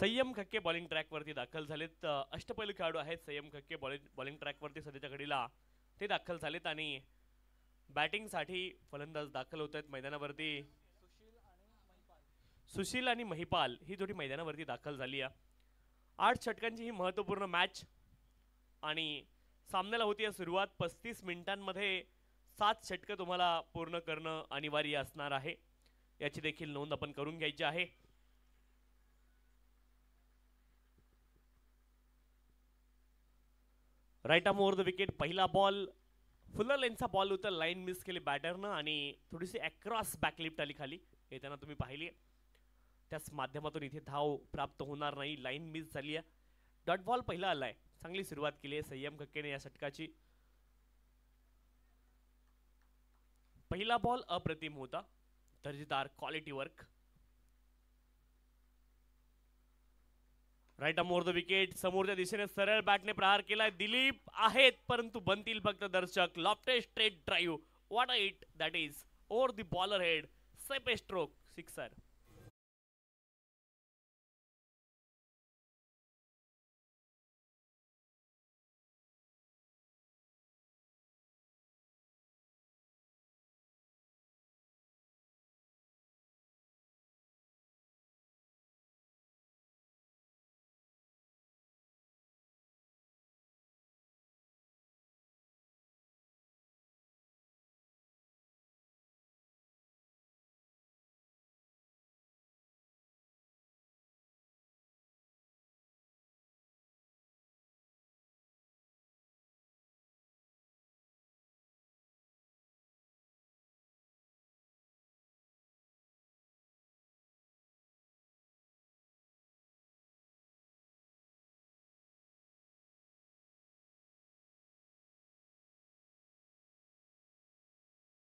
संयम खक्के बॉलिंग ट्रॅकवरती दाखल झालेत. अष्टपैलू खेळाडू आहेत संयम खक्के बॉलिंग ट्रॅकवरती सध्याच्या घडीला ते दाखल झालेत आणि बॅटिंगसाठी फलंदाज दाखल होत आहेत मैदानावरती. सुशील आणि महिपाल ही जोडी मैदानावरती दाखल झाली आहे. 8 षटकांची ही महत्त्वपूर्ण मॅच आणि सामन्याला होती सुरुवात. 35 मिनिटांमध्ये 7 षटकं तुम्हाला पूर्ण करणं अनिवार्य असणार आहे, याची देखील नोंद आपण करून घ्यायची आहे. Right arm over the wicket. पहिला बॉल फुल्लर लेनचा बॉल होता, लाईन मिस केली बॅटरनं आणि थोडीशी अक्रॉस बॅकलिफ्ट आली खाली, येताना तुम्ही पाहिली. त्याच माध्यमातून इथे धाव प्राप्त होणार नाही, लाईन मिस झाली आहे. डॉट बॉल पहिला आलाय. चांगली सुरुवात केली आहे संयम खक्केने या षटकाची. पहिला बॉल अप्रतिम होता, दर्जेदार quality work. Right arm over the wicket. समोरच्या दिशेने सरळ बॅटने प्रहार केलाय. दिलीप आहेत परंतु बनतील फक्त दर्शक. Lofted straight drive. What a hit that is over the bowler head. Safe stroke, sixer.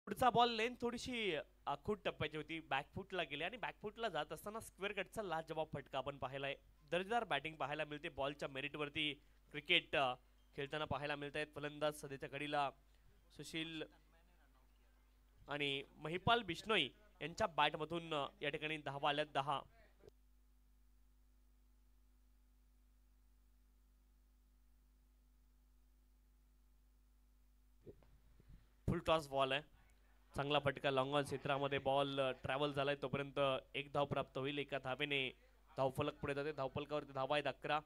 पुढचा बॉल लेन थोडीशी आखूट टप्प्याची होती, बॅकफुटला गेली आणि बॅकफुटला जात असताना स्क्वेअर कटचा लाजवाब फटका आपण पाहिलाय. दर्जेदार बॅटिंग पाहायला मिळते. बॉलच्या मेरिटवरती क्रिकेट खेळताना पाहायला मिळत आहेत फलंदाज सध्याच्या घडीला सुशील आणि महिपाल बिश्नोई यांच्या बॅटमधून या ठिकाणी धावा आल्यात 10. फुल टॉस बॉल आहे, चांगला फटका लॉंग ऑन क्षेत्रामध्ये बॉल ट्रॅव्हल झालाय. तोपर्यंत एक धाव प्राप्त होईल. एका धावेने धावफलक पुढे जाते. धावफलकावरती धावा आहेत 11.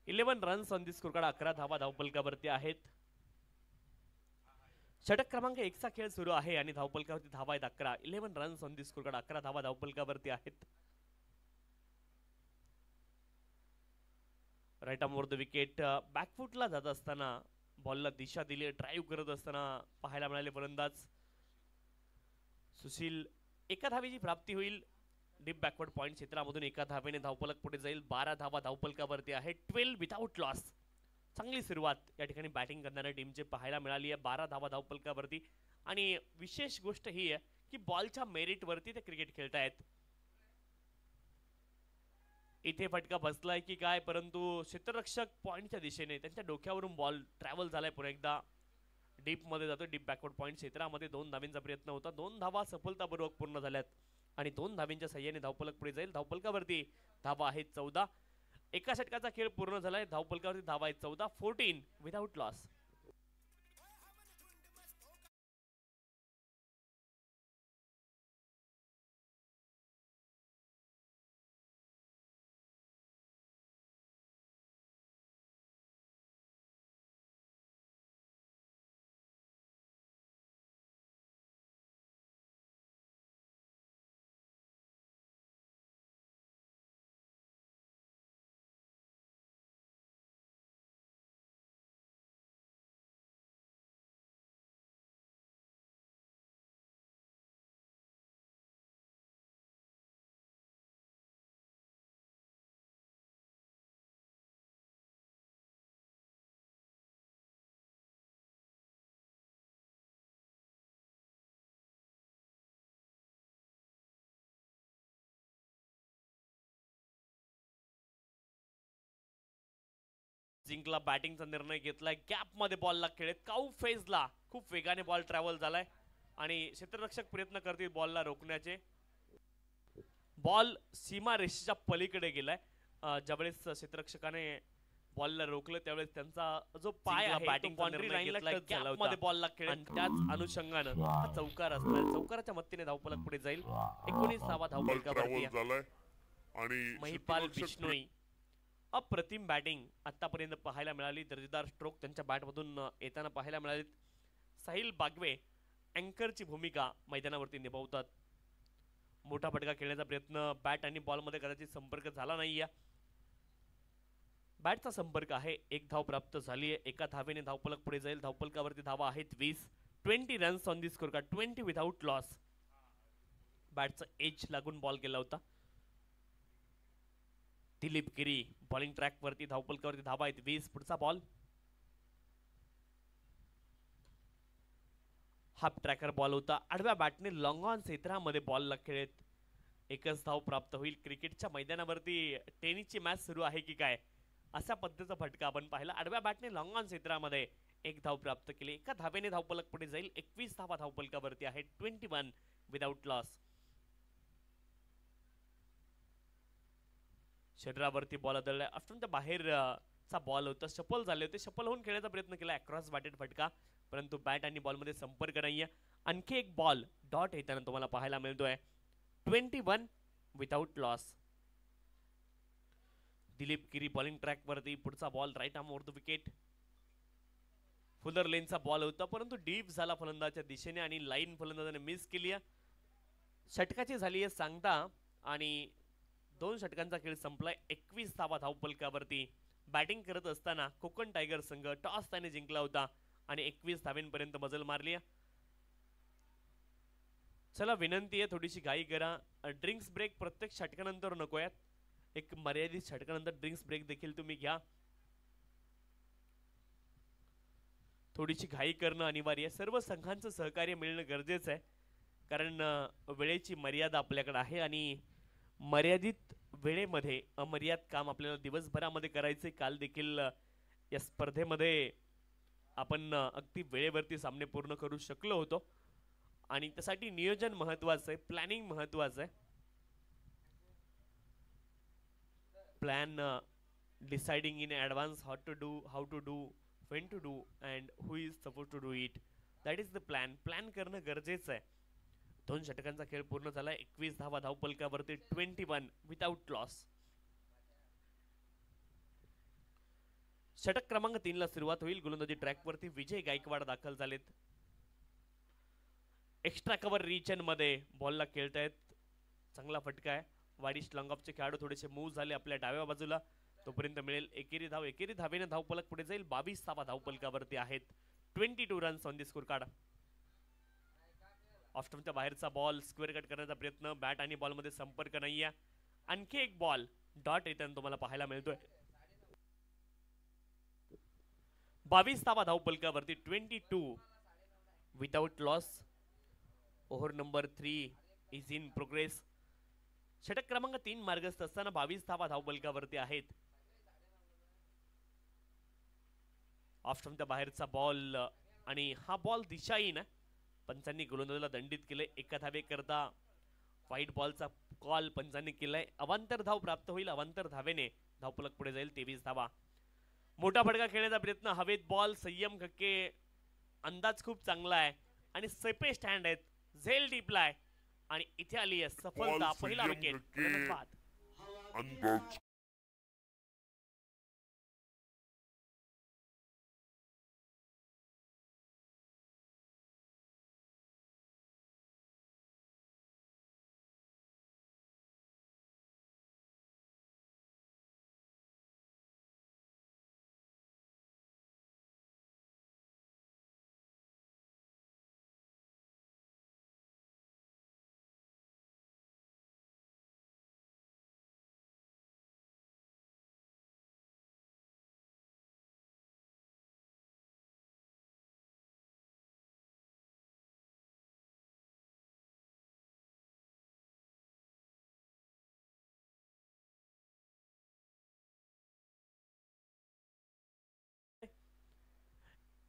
11 runs on the score card. 11 धावा धावफलकावरती आहेत. षटक क्रमांक 1 चा खेळ सुरू आहे आणि धावफलकावरती धावा आहेत 11. 11 runs on the score card. 11 धावा धावफलकावरती आहेत. Right arm over the wicket. बॅकफुटला जात असताना बॉलला दिशा दिली, ड्राईव्ह करत असताना पाहायला मिळाले फलंदाज सुशील. एका धावेची प्राप्ती होईल. डीप बॅकवर्ड पॉइंट क्षेत्रामधून एका धावेने धावफलक पुढे जाईल. 12 धावा धावफलकावरती आहे. 12 विदाउट लॉस. चांगली सुरुवात या ठिकाणी बॅटिंग करणाऱ्या टीमची पाहायला मिळाली आहे. 12 धावा धावफलकावरती आणि विशेष गोष्ट ही आहे की बॉलच्या मेरिटवरती ते क्रिकेट खेळतायत. इथे फटका बसलाय की काय, परंतु क्षेत्ररक्षक पॉइंटच्या दिशेने त्यांच्या डोक्यावरून बॉल ट्रॅव्हल झालाय. पुन्हा एकदा डीप मध्ये जातो. डीप बॅकवर्ड पॉइंट क्षेत्रामध्ये 2 धावींचा प्रयत्न होता. 2 धावा सफलतापूर्वक पूर्ण झाल्यात आणि 2 धावींच्या सहाय्याने धावफलक पुढे जाईल. धावफलकावरती धावा आहेत 14. एका षटकाचा खेळ पूर्ण झालाय. धावफलकावरती धावा आहेत 14. 14 विदाउट लॉस. जिंकला, बॅटिंगचा निर्णय घेतलाय. गॅप मध्ये बॉलला खेळत काऊ फेजला खूप वेगाने बॉल ट्रॅव्हल झालाय आणि क्षेत्ररक्षक प्रयत्न करतील बॉलला रोखण्याचे. बॉल सीमा रेषेच्या पलीकडे गेलाय. ज्यावेळेस क्षेत्ररक्षकाने बॉलला रोखलं त्यावेळेस त्यांचा जो पाय आहे बॅटिंग बाउंड्री लाईनला टच झाला होता मध्ये बॉलला खेळ आणि त्याच अनुषंगानं हा चौकार असणार चौकाराच्या मदतीने धावफलक पुढे जाईल 19वा धावफलकावरती आणि महिपाल बिश्नोई अप्रतिम बॅटिंग आतापर्यंत पाहायला मिळाली दर्जेदार स्ट्रोक त्यांच्या बॅटमधून येताना पाहायला मिळाली साहिल बागवे अँकरची भूमिका मैदानावरती निभावतात मोठा फटका खेळण्याचा प्रयत्न बॅट आणि बॉलमध्ये कदाचित संपर्क झाला नाहीये बॅटचा संपर्क आहे एक धाव प्राप्त झाली आहे एका धावेने धावफलक पुढे जाईल धावफलकावरती धावा आहेत 20 runs on the score card 20 without loss बॅटचा एज लागून बॉल गेला होता दिलीप गिरी बॉलिंग ट्रॅक वरती धावफलकावरती धावा आहेत 20 पुढचा बॉल हाफ ट्रॅकर बॉल होता आडव्या बॅटने लॉंग ऑन क्षेत्रामध्ये बॉलला खेळत एकच धाव प्राप्त होईल क्रिकेटच्या मैदानावरती टेनिसची मॅच सुरू आहे की काय अशा पद्धतीचा फटका आपण पाहिला आडव्या बॅटने लॉंग ऑन क्षेत्रामध्ये एक धाव प्राप्त केली एका धावेने धावफलक पुढे जाईल 21 धावा धावफलकावरती आहे 21 विदाउट लॉस शरीरावरती बॉल आदळलाय आफ्टरच्या बाहेरचा बॉल होता शफल झाले होते शफल होऊन खेळण्याचा प्रयत्न केला अक्रॉस बॅटेड फटका परंतु बॅट आणि बॉलमध्ये संपर्क नाहीये आणखी एक बॉल डॉट येताना तुम्हाला पाहायला मिळतोय 21 without loss Dilip Giri bowling track वरती पुढचा ball right arm over the wicket fuller लेनचा बॉल होता परंतु डीप झाला फलंदाच्या दिशेने आणि लाईन फलंदाजाने मिस केली षटकाची झाली आहे सांगता आणि 2 षटकांचा खेळ संपलाय 21 धावा धावफलकावरती बॅटिंग करत असताना कोकण टायगर संघ टॉस त्याने जिंकला होता आणि 21 धावेंपर्यंत मजल मारली चला विनंती आहे थोडीशी घाई करा ड्रिंक्स ब्रेक प्रत्येक षटकानंतर नकोयात एक मर्यादित षटकानंतर ड्रिंक्स ब्रेक देखील तुम्ही घ्या थोडीशी घाई करणं अनिवार्य आहे सर्व संघांचं सहकार्य मिळणं गरजेचं आहे कारण वेळेची मर्यादा आपल्याकडे आहे आणि मर्यादित वेळेमध्ये अमर्याद काम आपल्याला दिवसभरामध्ये करायचे काल देखील या स्पर्धेमध्ये आपण अगदी वेळेवरती सामने पूर्ण करू शकलो होतो आणि त्यासाठी नियोजन महत्त्वाचं आहे प्लॅनिंग महत्त्वाचं आहे plan deciding in advance how to do when to do and who is supposed to do it that is the plan करणं गरजेचं आहे 2 षटकांचा खेळ पूर्ण झाला 21 धावा धावफलकावरती 21 विदाउट लॉस षटक क्रमांक 3 ला सुरुवात होईल गोलंदाजी ट्रॅक वरती विजय गायकवाड दाखल झालेत एक्स्ट्रा कव्हर रिजन मध्ये बॉलला खेळतायत चांगला फटका आहे वाडिश लॉंगऑफचे खेळाडू थोडेसे मूव्ह झाले आपल्या डाव्या बाजूला तोपर्यंत मिळेल एकेरी धावेने धावफलक पुढे जाईल 22 धावा धावफलकावरती आहेत 22 runs on the score card off स्टंपच्या बाहेरचा बॉल स्क्वेअर कट करण्याचा प्रयत्न बॅट आणि बॉल मध्ये संपर्क नाहीये आणखी एक बॉल डॉट येताना तुम्हाला पाहायला मिळतोय 22 धावा धावफलकावरती 22 without loss over number 3 is in progress षटक क्रमांक 3 मार्गस्थ असताना 22 धावा धावफलकावरती आहेत ऑफ स्टंपच्या बाहेरचा बॉल आणि हा बॉल दिशाहीन पंचांनी गोलंदाजाला दंडित केले एका धावे करता व्हाईट बॉलचा कॉल पंचांनी केलाय अवांतर धाव प्राप्त होईल अवांतर धावेने धावफलक पुढे जाईल 23 धावा मोठा फटका खेळण्याचा प्रयत्न हवेत बॉल संयम खक्के अंदाज खूप चांगला आहे आणि सेपे स्टँड आहेत झेल डीपलाय आणि इथे आली आहे सफलता पहिला विकेट धन्यवाद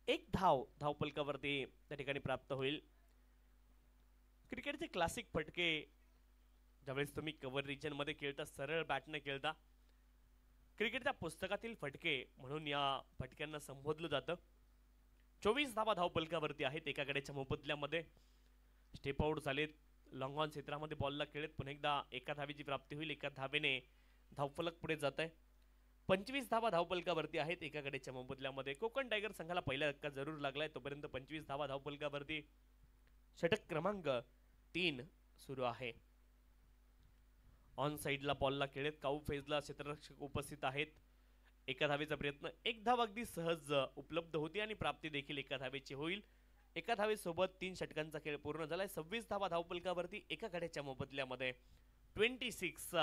एक धावफलकावरती त्या ठिकाणी प्राप्त होईल क्रिकेटचे क्लासिक फटके ज्यावेळेस तुम्ही कव्हर रिजन मध्ये खेळता सरळ बॅटने खेळता क्रिकेटच्या पुस्तकातील फटके म्हणून या फटक्यांना संबोधलं जातं. 24 धावा धावपलकावरती आहेत एका गड्याच्या मोबदल्यामध्ये. स्टेप आउट झालेत, लॉंग ऑन क्षेत्रामध्ये बॉलला खेळत पुन्हा एकदा एका धावेची प्राप्ती होईल. एका धावेने धावफलक पुढे जात आहे. 25 धावा धावपलकावरती आहेत एका गड्याच्या मोबदल्यामध्ये. कोकण टायगर संघाला पहिला धक्का जरूर लागलाय, तोपर्यंत 25 धावा धावपलकावरती. षटक क्रमांक 3 सुरू आहे. ऑन साइडला बॉलला खेळत काऊ फेजला क्षेत्ररक्षक उपस्थित आहेत. एका धावेचा प्रयत्न, एक धाव अगदी सहज उपलब्ध होती आणि प्राप्ती देखील एका धावेची होईल. एका धावेसोबत 3 षटकांचा खेळ पूर्ण झालाय. 26 धावा धावपलकावरती एका गड्याच्या मोबदल्यामध्ये. 26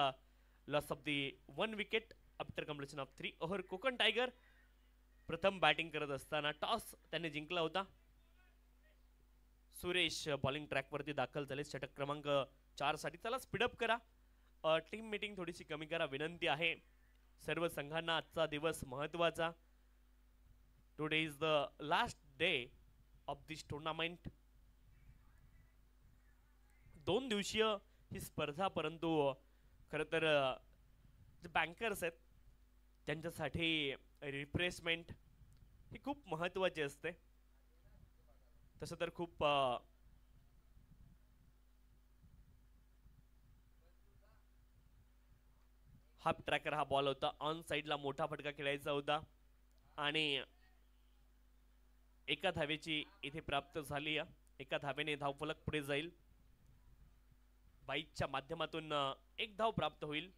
loss of the 1 wicket after completion of 3 over. Konkan tiger प्रथम बॅटिंग करत असताना टॉस त्यांनी जिंकला होता. सुरेश बॉलिंग ट्रॅकवरती दाखल झाले षटक क्रमांक 4 साठी. चला स्पीडअप करा, टीम मीटिंग थोडीशी कमी करा विनंती आहे. सर्व संघांना आजचा दिवस महत्त्वाचा. Today is the last day of this tournament. 2 दिवसीय ही स्पर्धा, परंतु खरं तर जे बँकर्स आहेत त्यांच्यासाठी रिफ्रेशमेंट ही खूप महत्त्वाची असते. तसं तर खूप हाफ ट्रॅकर हा बॉल होता. ऑन साइडला मोठा फटका खेळायचा होता आणि एका धावेची इथे प्राप्त झाली. एका धावेने धावफलक पुढे जाईल. बाईकच्या माध्यमातून एक धाव प्राप्त होईल.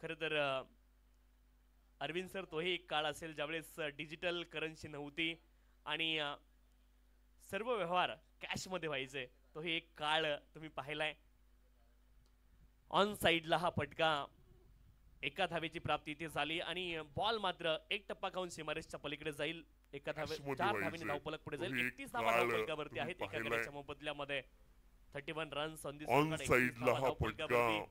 खरं तर अरविंद सर, तोही एक काळ असेल ज्यावेळेस डिजिटल करन्सी नव्हती आणि सर्व व्यवहार कॅश मध्ये व्हायचे. तोही एक काळ तुम्ही पाहिलाय. ऑन साइडला हा फटका, एका धावेची प्राप्ती इथे झाली आणि बॉल मात्र एक टप्पा खाऊन सीमारेषच्या पलीकडे जाईल. एका धावे 4 धावेने धावफलक पुढे जाईल. 31 धावा धावफलकावरती आहेत एका गड्याच्या मोबदल्यामध्ये. 31 रन्स ऑन दिस. ऑन साइडला हा फटका,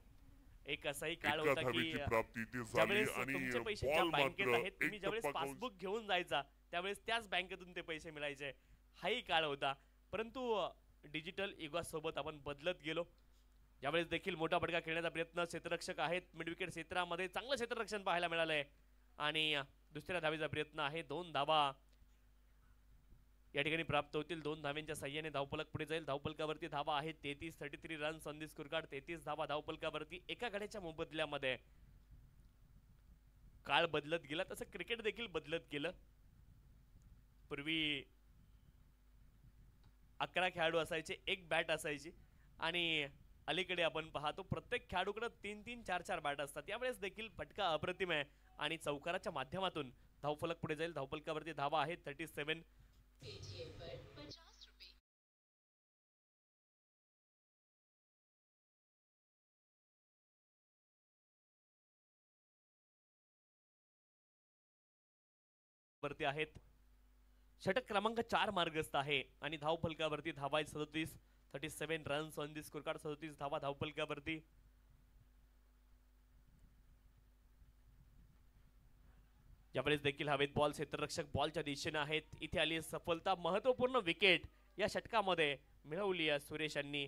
एक असाही काळ होता की ज्यावेळेस तुमचे पैसे ज्या बँकेत आहेत, तुम्ही ज्यावेळेस पासबुक घेऊन जायचा त्यावेळेस त्याच बँकेतून ते पैसे मिळायचे, हाही काळ होता. परंतु डिजिटल युगासोबत आपण बदलत गेलो. यावेळेस देखील मोठा फटका खेळण्याचा प्रयत्न, क्षेत्ररक्षक आहेत मिड विकेट क्षेत्रामध्ये, चांगलं क्षेत्ररक्षण पाहायला मिळालंय आणि दुसऱ्या धावेचा प्रयत्न आहे. 2 धावा या ठिकाणी प्राप्त होतील. 2 धाव्यांच्या साह्याने धावफलक पुढे जाईल. धावफलकावरती धावा आहेत 33 runs on the score card. 33 धावा धावफलकावरती एका गड्याच्या मोबदल्यामध्ये. काळ बदलत गेला तसं क्रिकेट देखील बदलत गेलं. पूर्वी 11 खेळाडू असायचे, एक बॅट असायची आणि अलीकडे आपण पाहतो प्रत्येक खेळाडूकडे 3-3, 4-4 बॅट असतात. यावेळेस देखील फटका अप्रतिम आहे आणि चौकाराच्या माध्यमातून धावफलक पुढे जाईल. धावफलकावरती धावा आहेत 37. वरती आहेत. षटक क्रमांक 4 मार्गस्थ आहे आणि धावफलकावरती धावा आहेत 37. 37 runs on the score card. 37 धावा धावफलकावरती. यावेळेस देखील हवेत बॉल, क्षेत्ररक्षक बॉलच्या दिशेने आहेत. इथे आली सफलता. महत्वपूर्ण विकेट या षटकामध्ये मिळवली आहे सुरेश यांनी.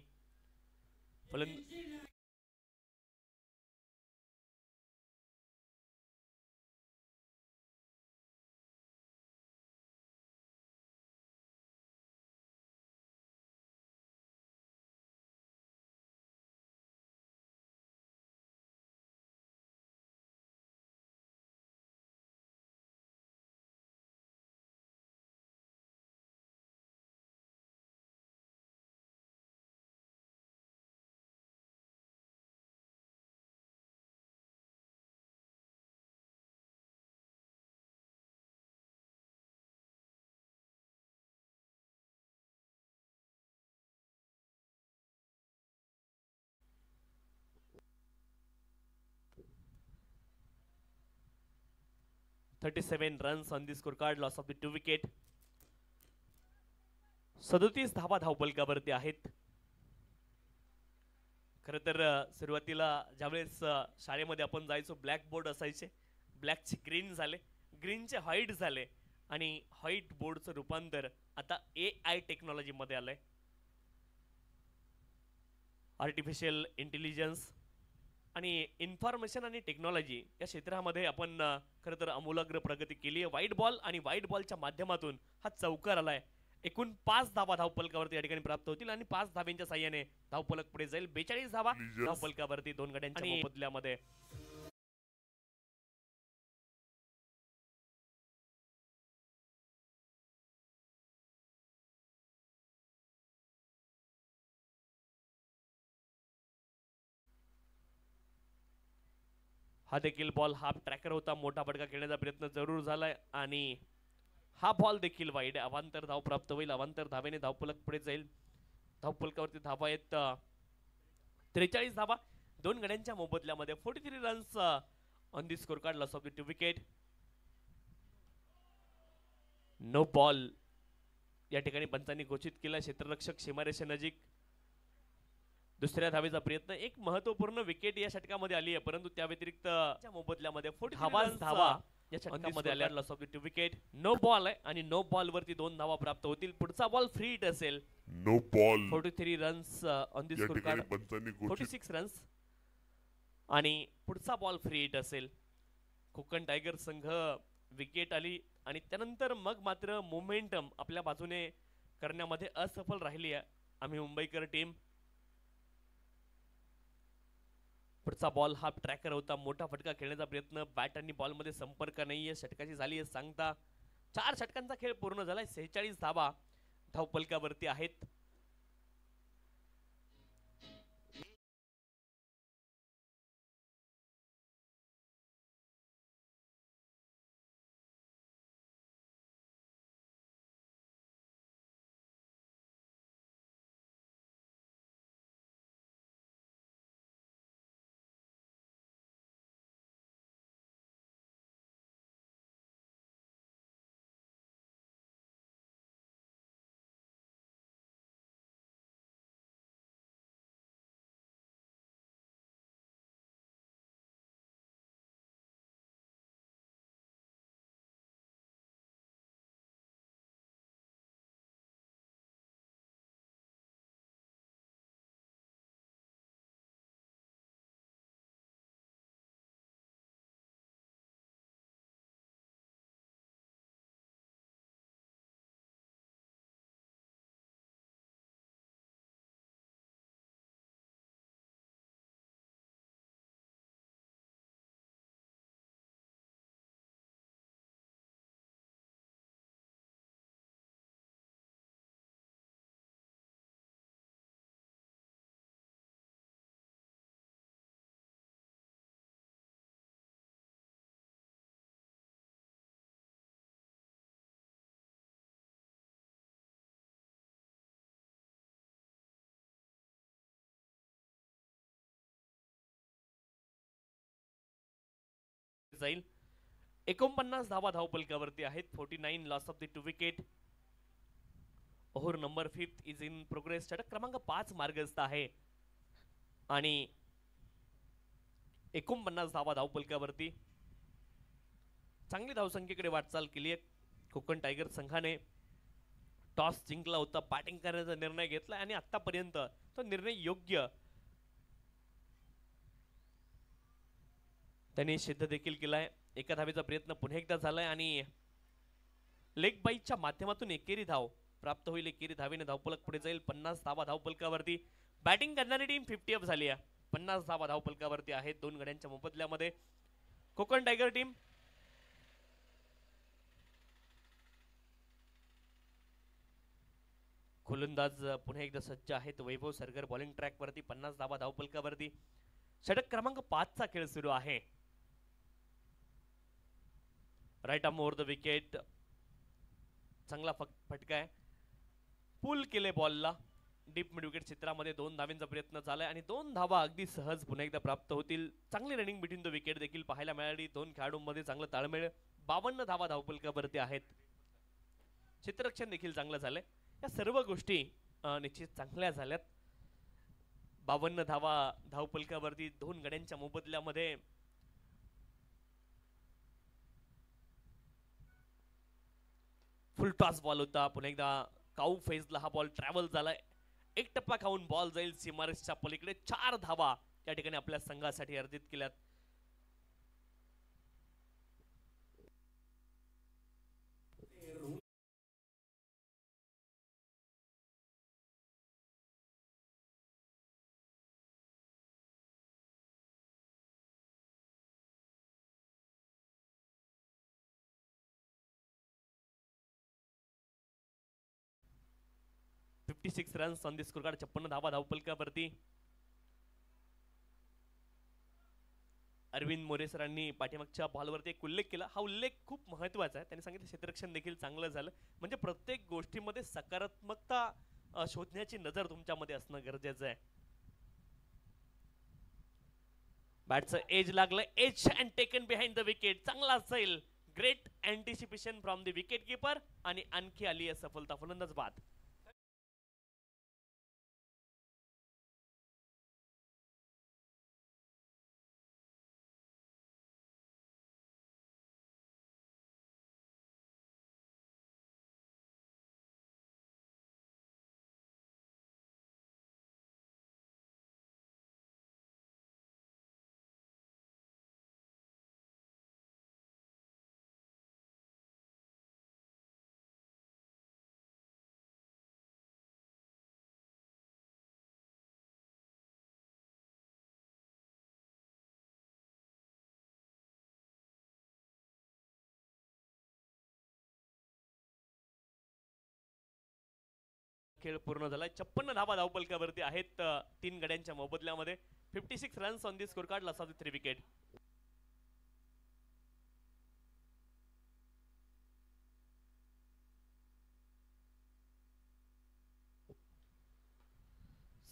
$37 runs on the score card. Loss of the 2 wicket. 37 धावा धावफलकावरती आहेत. खरं तर सुरुवातीला ज्यावेळेस शाळेमध्ये आपण जायचो, ब्लॅक बोर्ड असायचे, ब्लॅकचे ग्रीन झाले, ग्रीनचे व्हाईट झाले आणि व्हाईट बोर्डचं रूपांतर आता AI टेक्नॉलॉजीमध्ये आलंय. आर्टिफिशियल इंटेलिजन्स आणि इन्फॉर्मेशन आणि टेक्नॉलॉजी या क्षेत्रामध्ये आपण खरं तर आमूलाग्र प्रगती केली आहे. वाईट बॉल आणि वाईट बॉलच्या माध्यमातून हा चौकार आलाय. एकूण 5 धावा धावफलकावरती या ठिकाणी प्राप्त होतील आणि 5 धाब्यांच्या साह्याने धावफलक पुढे जाईल. 42 धावा Please. धावफलकावरती 2 गड्यांच्या मोबदल्यामध्ये. हा देखील बॉल हाफ ट्रॅकर होता. मोठा फटका खेळण्याचा प्रयत्न जरूर झालाय आणि हा बॉल देखील वाईड. अवांतर धाव प्राप्त होईल. अवांतर धावेने धावफलक पुढे जाईल. धावफलकावरती धावा आहेत 43 धावा 2 गड्यांच्या मोबदल्यामध्ये. 43 runs on the score card. Loss of the 2 wicket. No ball या ठिकाणी पंचांनी घोषित केला. क्षेत्ररक्षक सीमारेषे नजीक. दुसऱ्या धावेचा प्रयत्न. एक महत्वपूर्ण विकेट या षटकामध्ये आली आहे, परंतु त्या व्यतिरिक्त मोबदल्यामध्ये 43 धावा या षटकामध्ये आल्या. Loss of the 2 wicket. No ball आहे आणि नो बॉल वरती 2 धावा प्राप्त होतील. पुढचा बॉल फ्री हिट असेल. No ball 43 runs on the या स्कोर ठिकाणी कार्ड. पंचांनी घोषित 46 रन्स आणि पुढचा बॉल फ्री हिट असेल. कोकण टायगर संघ विकेट आली आणि त्यानंतर मग मात्र मोमेंटम आपल्या बाजूने करण्यामध्ये असफल राहिली आहे आम्ही मुंबईकर टीम. पुढचा बॉल हा ट्रॅकर होता. मोठा फटका खेळण्याचा प्रयत्न. बॅट आणि बॉल मध्ये संपर्क नाहीये. षटकाची झाली आहे सांगता. 4 षटकांचा खेळ पूर्ण झालाय. 46 धावा धावफलकावरती आहेत. जाईल. 49 धावा धावफलकावरती आहेत. 49 loss of the 2 wicket. Over number 5 is in progress. षटक क्रमांक 5 मार्गस्थ आहे आणि 49 धावा धावफलकावरती. चांगली धावसंख्येकडे वाटचाल केली आहे. कोकण टायगर संघाने टॉस जिंकला होता. बॅटिंग करण्याचा निर्णय घेतला आणि आतापर्यंत तो निर्णय योग्य त्यांनी सिद्ध देखील केलाय. एका धावेचा प्रयत्न पुन्हा एकदा झालाय आणि लेग बाईच्या माध्यमातून एकेरी धाव प्राप्त होईल. एकेरी धावेने धावफलक पुढे जाईल. 50 धावा धावफलकावरती. बॅटिंग करणारी टीम 50 अप झाली आहे. 50 धावा धावफलकावरती आहेत 2 गड्यांच्या मोबदल्यामध्ये. कोकण टायगर टीम गोलंदाज पुन्हा एकदा सज्ज आहेत. वैभव सरगर बॉलिंग ट्रॅक वरती. 50 धावा धावफलकावरती. षटक क्रमांक 5 चा खेळ सुरू आहे. Right arm over the wicket. चांगला फटका आहे. पुल केले बॉलला. डीप मिड विकेट क्षेत्रामध्ये 2 धावांचा प्रयत्न झालाय आणि 2 धावा अगदी सहज पुन्हा एकदा प्राप्त होतील. चांगली रनिंग बिटवीन द विकेट देखील पाहायला मिळाली. 2 खेळाडूंमध्ये चांगलं ताळमेळ. 52 धावा धावफलकावरती आहेत. क्षेत्ररक्षण देखील चांगलं झालंय. या सर्व गोष्टी निश्चित चांगल्या झाल्यात. 52 धावा धावफलकावरती 2 गड्यांच्या मोबदल्यामध्ये. फुल टॉस बॉल होता. पुन्हा एकदा काऊ फेजला हा बॉल ट्रॅव्हल झालाय. एक टप्पा खाऊन बॉल जाईल सीमारेषच्या पलीकडे. 4 धावा त्या ठिकाणी आपल्या संघासाठी अर्जित केल्यात. Six runs on the score card, 56 धावा धावफलकावरती. अरविंद मोरे सरांनी पाठीमागच्या बॉलवरती एक उल्लेख केला. हा उल्लेख खूप महत्वाचा आहे. त्यांनी सांगितलं क्षेत्ररक्षण देखील चांगलं झालं. म्हणजे प्रत्येक गोष्टीमध्ये सकारात्मकता शोधण्याची नजर तुमच्यामध्ये असणं गरजेचं आहे. बॅटचं एज लागलं, edge and taken behind the wicket. चांगला असेल, great anticipation from the wicket keeper आणि आणखी आली आहे सफलता. फलंदाज बाद. खेळ पूर्ण झालाय. 56 धावा धावफलकावरती आहेत 3 गड्यांच्या मोबदल्यामध्ये. 56 runs on the score card, loss of the 3 wicket.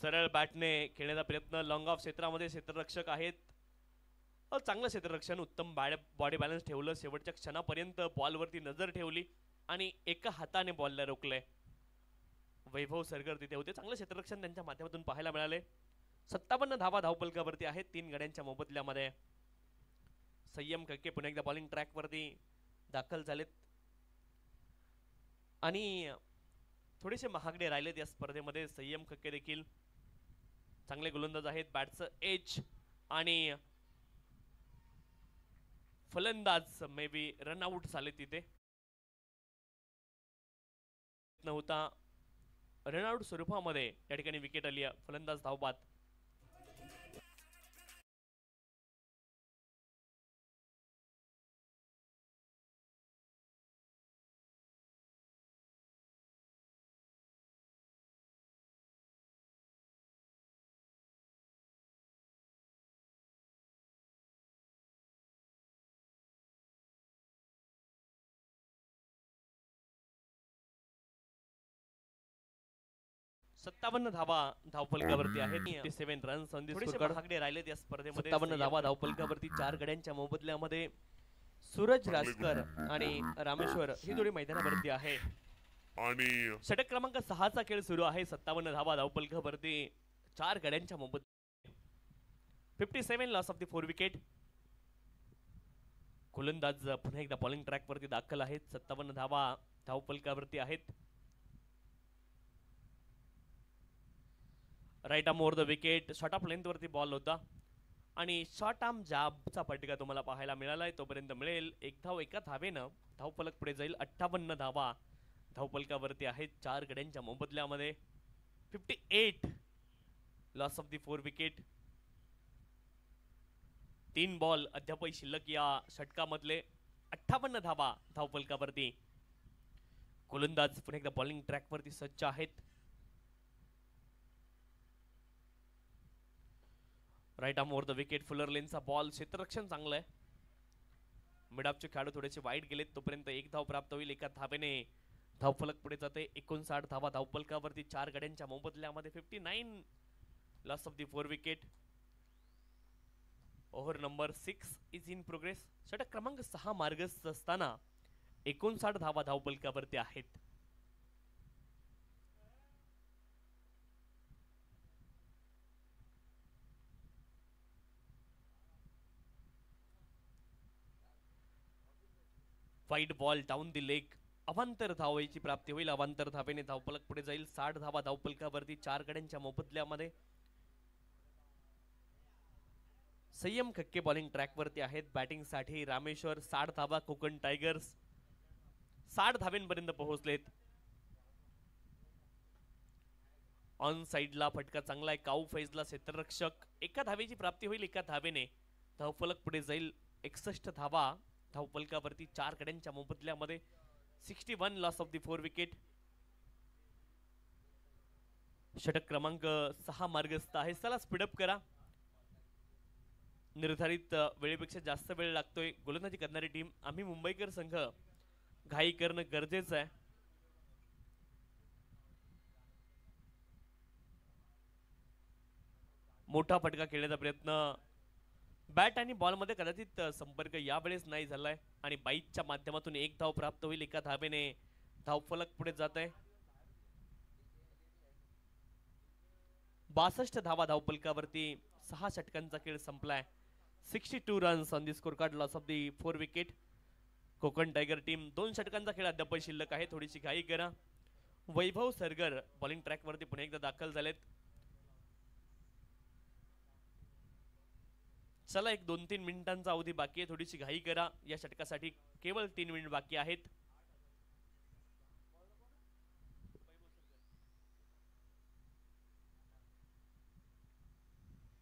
सरळ बॅटने खेळण्याचा प्रयत्न, लॉंग ऑफ क्षेत्रामध्ये क्षेत्ररक्षक आहेत. चांगलं क्षेत्ररक्षण, उत्तम बॉडी बॅलन्स ठेवलं. शेवटच्या क्षणापर्यंत बॉलवरती नजर ठेवली आणि एका हाताने बॉलला रोखलंय. वैभव सरगर तिथे होते. चांगलं क्षेत्ररक्षण त्यांच्या माध्यमातून पाहायला मिळाले. 57 धावा धावफलकावरती आहेत 3 गड्यांच्या मोबदल्यामध्ये. संयम कक्के पुन्हा एकदा बॉलिंग ट्रॅक वरती दाखल झालेत आणि थोडेसे महागडे राहिलेत या स्पर्धेमध्ये. संयम कक्के देखील चांगले गोलंदाज आहेत. बॅटचं एज आणि फलंदाज मे बी रनआउट झाले तिथे नव्हता. रनआउट स्वरूपामध्ये या ठिकाणी विकेट आली. फलंदाज धावबाद. सत्तावन्न धावा धावफलकावरती आहेत. 57 runs on the score card. महागडे राहिलेत या स्पर्धेमध्ये. 57 धावा धावफलकावरती 4 गड्यांच्या मोबदल्यामध्ये. सूरज राजकर आणि रामेश्वर ही जोडी मैदानावरती आहे आणि षटक क्रमांक 6 चा खेळ सुरू आहे. 57 धावा धावफलकावरती 4 गड्यांच्या मोबदल्यामध्ये. 57 लॉस ऑफ द 4 विकेट. गोलंदाज पुन्हा एकदा बॉलिंग ट्रॅक वरती दाखल आहेत. 57 धावा धावफलकावरती आहेत. Right arm over the wicket. Short of length वरती बॉल होता आणि शॉर्ट आर्म जाबचा फटका तुम्हाला पाहायला मिळालाय. तोपर्यंत मिळेल एक धाव. एका धावेनं धावफलक पुढे जाईल. 58 धावा धावफलकावरती आहेत 4 गड्यांच्या मोबदल्यामध्ये. 58 loss of the 4 wicket. 3 ball अद्यापही शिल्लक या षटकामधले. 58 धावा धावफलकावरती. गोलंदाज पुन्हा एकदा बॉलिंग ट्रॅक वरती सज्ज आहेत. Right arm over the wicket. Fuller लेनचा बॉल. क्षेत्ररक्षण चांगलं आहे. मिडऑफचे खेळाडू थोडेसे वाईट गेलेत. तोपर्यंत एक धाव प्राप्त होईल. एका धावेने धावफलक पुढे जाते. 59 धावा धावफलकावरती 4 गड्यांच्या मोबदल्यामध्ये. 59 loss of the 4 wicket. Over number 6 is in progress. षटक क्रमांक 6 मार्गस्थ असताना 59 धावा धावफलकावरती आहेत. Wide ball down the leg. अवांतर धावेची प्राप्ती होईल. अवांतर धावेने धावफलक पुढे जाईल. 60 धावा धावफलकावरती 4 गड्यांच्या मोबदल्यामध्ये. संयम खक्के बॉलिंग ट्रॅकवरती आहेत. बॅटिंगसाठी रामेश्वर 60 धावा, कोकण टायगर्स 60 धावेंपर्यंत पोहोचलेत. ऑन साइडला फटका चांगला आहे. काऊ फैजला क्षेत्ररक्षक, एका धावेची प्राप्ती होईल. एका धावेने धावफलक पुढे जाईल. 61 धावा धावफलकावरती 4 गड्यांच्या मोबदल्यामध्ये. 61 लॉस ऑफ द 4 विकेट. षटक क्रमांक 6 मार्गस्थ आहे. चला स्पीडअप करा. निर्धारित वेळेपेक्षा जास्त वेळ लागतोय. गोलंदाजी करणारी टीम आम्ही मुंबईकर संघ घाई करणं गरजेचं आहे. मोठा फटका खेळण्याचा प्रयत्न. बॅट आणि बॉल मध्ये कदाचित संपर्क यावेळेस नाही झालाय आणि बाईकच्या माध्यमातून एक धाव प्राप्त होईल. एका धावेने धावफलक पुढे जात आहे. 62 धावा धावफलकावरती. 6 षटकांचा खेळ संपलाय. 62 runs on the score card. Loss of the 4 wicket. Konkan tiger team 2 षटकांचा खेळ अद्याप शिल्लक आहे. थोडीशी घाई करा. वैभव सरगर बॉलिंग ट्रॅक वरती पुन्हा एकदा दाखल झालेत. चला एक 2-3 मिनिटांचा अवधी बाकी आहे. थोडीशी घाई करा. या षटकासाठी केवळ 3 मिनिट बाकी आहेत.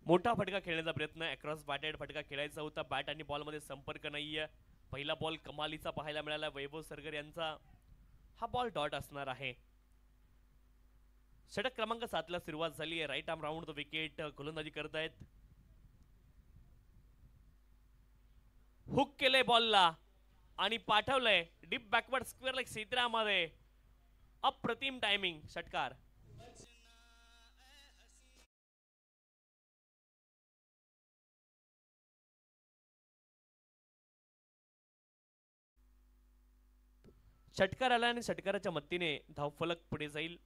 मोठा फटका खेळण्याचा प्रयत्न. अक्रॉस बॅटेड फटका खेळायचा होता. बॅट आणि बॉल मध्ये संपर्क नाहीये. पहिला बॉल कमालीचा पाहायला मिळाला वैभव सरगर यांचा. हा बॉल डॉट असणार आहे. षटक क्रमांक 7 ला सुरुवात झाली आहे. Right arm round the wicket गोलंदाजी करतायत. हुक केलंय बॉलला आणि पाठवलंय डीप बॅकवर्ड स्क्वेअर लेग क्षेत्रामध्ये. अप्रतिम टायमिंग. षटकार. षटकार आला आणि षटकाराच्या मदतीने धावफलक पुढे जाईल.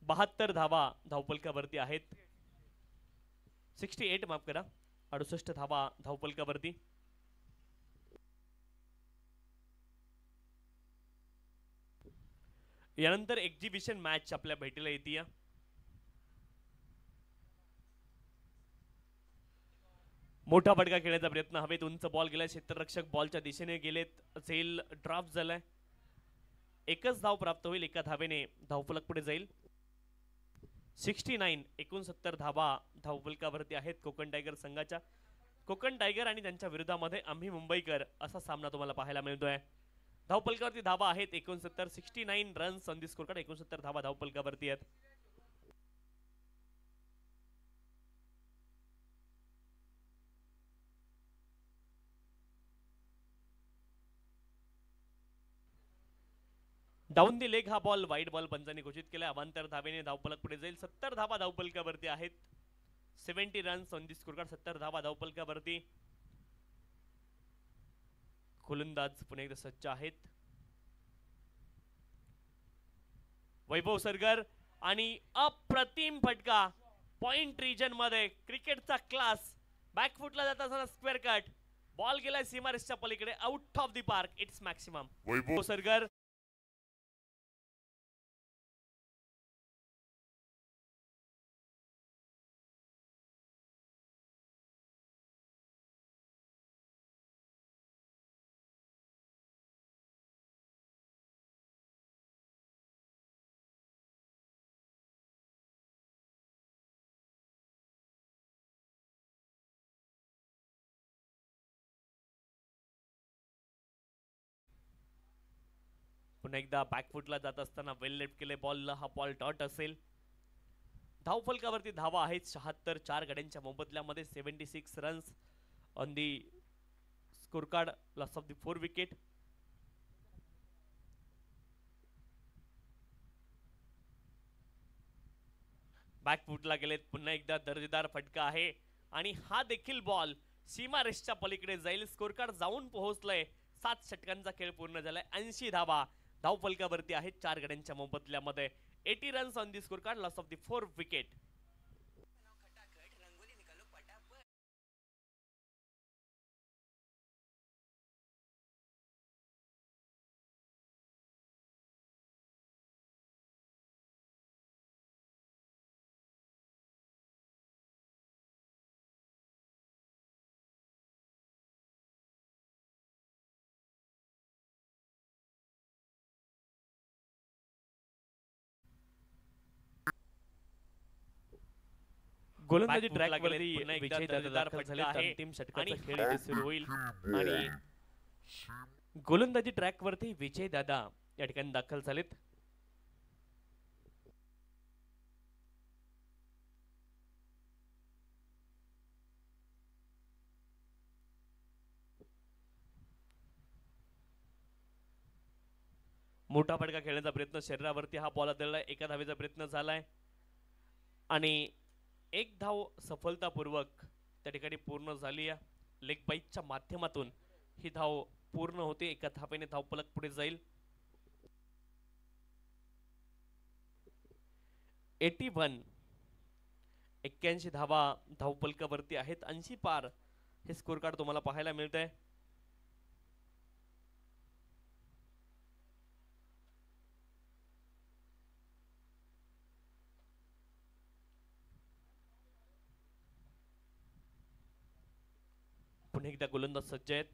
बहात्तर धावा धावफलकावरती आहेत. 68 माफ करा. 68 धावा धावफलकावरती. यानंतर एक्झिबिशन मॅच आपल्या भेटीला येते. मोठा फटका खेळण्याचा प्रयत्न. हवेत उंच बॉल गेलाय. क्षेत्ररक्षक बॉलच्या दिशेने गेलेत. झेल ड्रॉप झालाय. एकच धाव प्राप्त होईल. एका धावेने धावफलक पुढे जाईल. 69 धावा धावफलकावरती आहेत कोकण टायगर संघाच्या. कोकण टायगर आणि त्यांच्या विरोधामध्ये आम्ही मुंबईकर असा सामना तुम्हाला पाहायला मिळतोय. धावफलकावरती धावा आहेत 69. 69 runs on the score card. 69 धावा धावफलकावरती आहेत. डाऊन दी लेग हा बॉल वाईड बॉल पंचांनी घोषित केला. अवांतर धावेने धावफलक पुढे जाईल. 70 धावा धावफलकावरती आहेत. 70 runs on the score card. 70 धावा धावफलकावरती. गोलंदाज पुन्हा एकदा सज्ज आहेत. वैभव सरगर आणि अप्रतिम फटका पॉइंट रिजन मध्ये. क्रिकेटचा क्लास. बॅकफुटला जात असताना स्क्वेअर कट. बॉल गेलाय सीमारेषच्या पलीकडे. Out of the park. It's maximum. Vaibhav Sargar पुन्हा एकदा बॅकफुटला जात असताना वेल लेफ्ट केले बॉलला. हा बॉल डॉट असेल. धावफलकावरती धावा आहेत 76. 4 गड्यांच्या मोबदल्यामध्ये. 76 runs on the score card. Loss of the 4 wicket. बॅकफुटला गेलेत. पुन्हा एकदा दर्जेदार फटका आहे आणि हा देखील बॉल सीमारेषच्या पलीकडे जाईल. स्कोर कार्ड जाऊन पोहोचलंय. 7 षटकांचा खेळ पूर्ण झालाय. 80 धावा धावफलकावरती आहेत 4 गड्यांच्या मोबदल्यामध्ये. 80 runs on the score card. Loss of the 4 wicket. गोलंदाजी ट्रॅकवरती विजय दादा दाखल झाले. अंतिम षटकाचा खेळ इथे सुरू होईल आणि गोलंदाजी ट्रॅकवरती विजय दादा या ठिकाणी दाखल झालेत. मोठा फटका खेळण्याचा प्रयत्न शरीरावरती हा बॉल आदळलाय. एका धावेचा प्रयत्न झालाय आणि एक धाव सफलतापूर्वक त्या ठिकाणी पूर्ण झाली आहे. लेग बाईकच्या माध्यमातून ही धाव पूर्ण होते. एका धावेने धावफलक पुढे जाईल. 81 धावा धावफलकावरती आहेत. 80 पार हे स्कोर कार्ड तुम्हाला पाहायला मिळतंय. पुन्हा एकदा गोलंदाज सज्ज आहेत.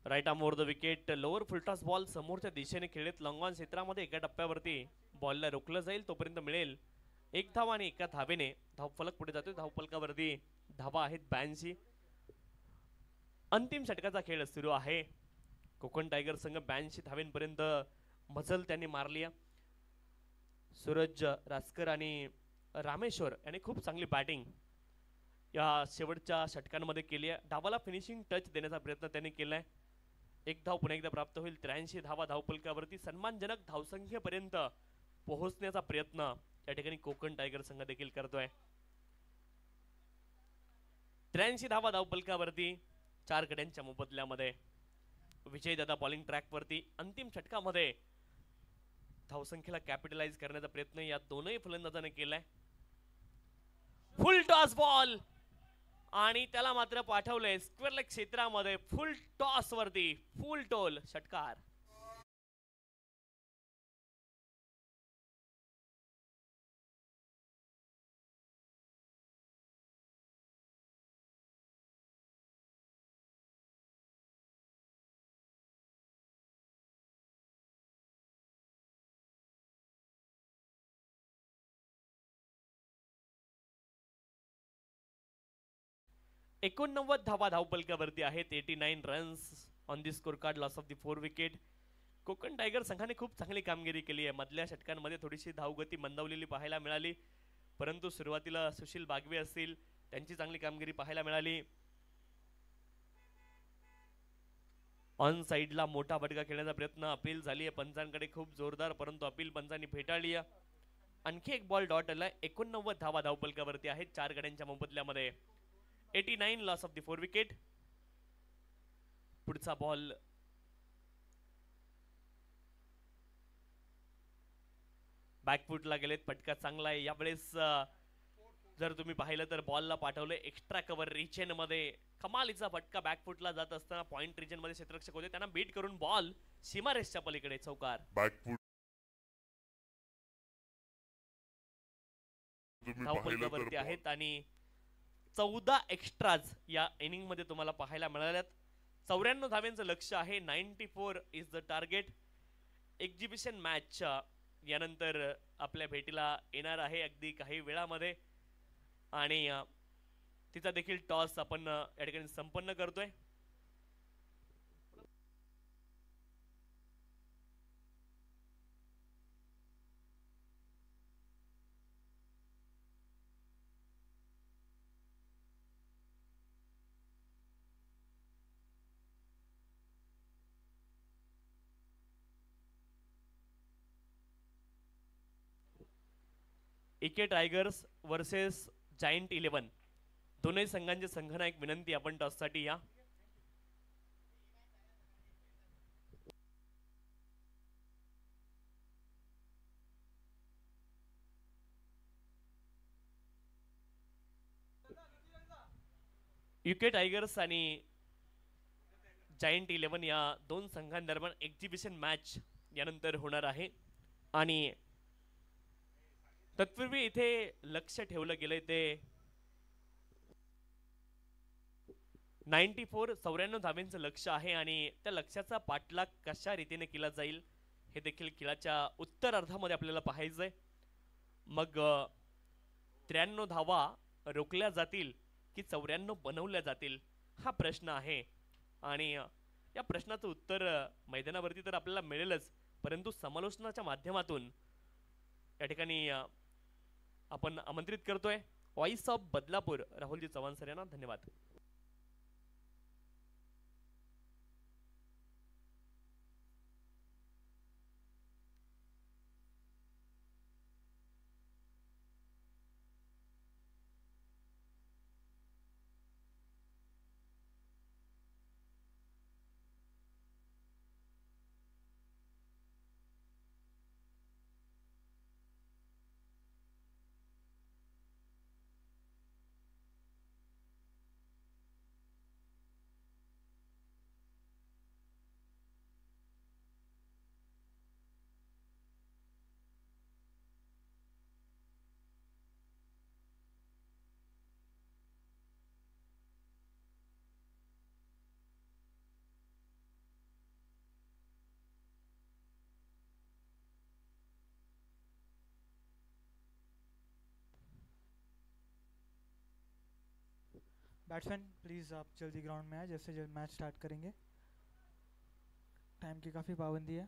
Right arm over the wicket. Lower full toss ball समोरच्या दिशेने खेळत लॉंग ऑन क्षेत्रामध्ये एका टप्प्यावरती बॉलला रोखलं जाईल तोपर्यंत मिळेल एक धाव आणि एका धावेने धावफलक पुढे जातोय. धावफलकावरती धावा आहेत 82. अंतिम षटकाचा खेळ सुरू आहे. कोकण टायगर संघ 82 धावेंपर्यंत मजल त्यांनी मारली. सूरज रासकर आणि रामेश्वर यांनी खूप चांगली बॅटिंग या शेवटच्या षटकांमध्ये केली आहे. डावाला फिनिशिंग टच देण्याचा प्रयत्न त्यांनी केलाय. एक धाव पुन्हा एकदा प्राप्त होईल. 83 धावा धावफलकावरती सन्मानजनक धावसंख्येपर्यंत पोहोचण्याचा प्रयत्न या ठिकाणी कोकण टायगर संघ देखील करतोय. 83 धावा धावफलकावरती 4 गड्यांच्या मोबदल्यामध्ये विजय दादा बॉलिंग ट्रॅकवरती अंतिम षटकामध्ये धावसंख्येला कॅपिटलाइज करण्याचा प्रयत्न या दोनही फलंदाजांनी केलाय. फुल टॉस बॉल आणि त्याला मात्र पाठवलंय स्क्वेअर लेग क्षेत्रामध्ये. फुल टॉस वरती फुल टोल षटकार. एकोणनव्वद धावा धावफलकावरती आहेत. 89 runs on the score card. Loss of the 4 wicket. Konkan tiger संघाने खूप चांगली कामगिरी केली आहे. मधल्या षटकांमध्ये थोडीशी धावगती मंदावलेली पाहायला मिळाली परंतु सुरुवातीला सुशील बागवे असतील त्यांची चांगली कामगिरी पाहायला मिळाली. ऑन साइडला मोठा फटका खेळण्याचा प्रयत्न अपील झाली आहे पंचांकडे खूप जोरदार परंतु अपील पंचांनी फेटाळली आहे. आणखी एक बॉल डॉट आलाय. 89 धावा धावफलकावरती आहेत 4 गड्यांच्या मोबदल्यामध्ये. 89 लॉस ऑफ दी 4 विकेट. पुढचा बॉल बॅकफुटला गेलेत. फटका चांगला आहे यावेळेस. जर तुम्ही पाहिलं तर बॉलला पाठवले एक्स्ट्रा कव्हर रिजन मध्ये. कमालीचा फटका बॅकफुटला जात असताना पॉइंट रिजन मध्ये क्षेत्ररक्षक होते त्यांना बीट करून बॉल सीमारेषच्या पलीकडे चौकार. धावफलकावरती आहेत आणि 14 एक्स्ट्राज या इनिंग मध्ये तुम्हाला पाहायला मिळाल्यात. 94 धाव्यांचं लक्ष आहे. 94 is the target. Exhibition match यानंतर आपल्या भेटीला येणार आहे अगदी काही वेळामध्ये आणि तिचा देखील टॉस आपण या ठिकाणी संपन्न करतोय. इके टायगर्स वर्सेस जायंट 11 दोन्ही संघांचे संघनायक विनंती आपण टॉससाठी या. युके टायगर्स आणि जायंट 11 या दोन संघांदरम्यान एक्झिबिशन मॅच यानंतर होणार आहे आणि तत्पूर्वी इथे लक्ष ठेवलं गेलंय ते 94 धाव्यांचं लक्ष आहे आणि त्या लक्ष्याचा पाठलाग कशा रीतीने केला जाईल हे देखील खेळाच्या उत्तरार्धामध्ये आपल्याला पाहायचंय. मग 93 धावा रोखल्या जातील की 94 बनवल्या जातील हा प्रश्न आहे. आणि या प्रश्नाचं उत्तर मैदानावरती तर आपल्याला मिळेलच, परंतु समालोचनाच्या माध्यमातून या ठिकाणी आपण आमंत्रित करतोय voice of Badlapur Rahul ji Chavan sir यांना. धन्यवाद. बैट्समैन प्लीज़ आप जल्दी ग्राउंड में आए, जैसे जब मैच स्टार्ट करेंगे. टाइम की काफ़ी पाबंदी है.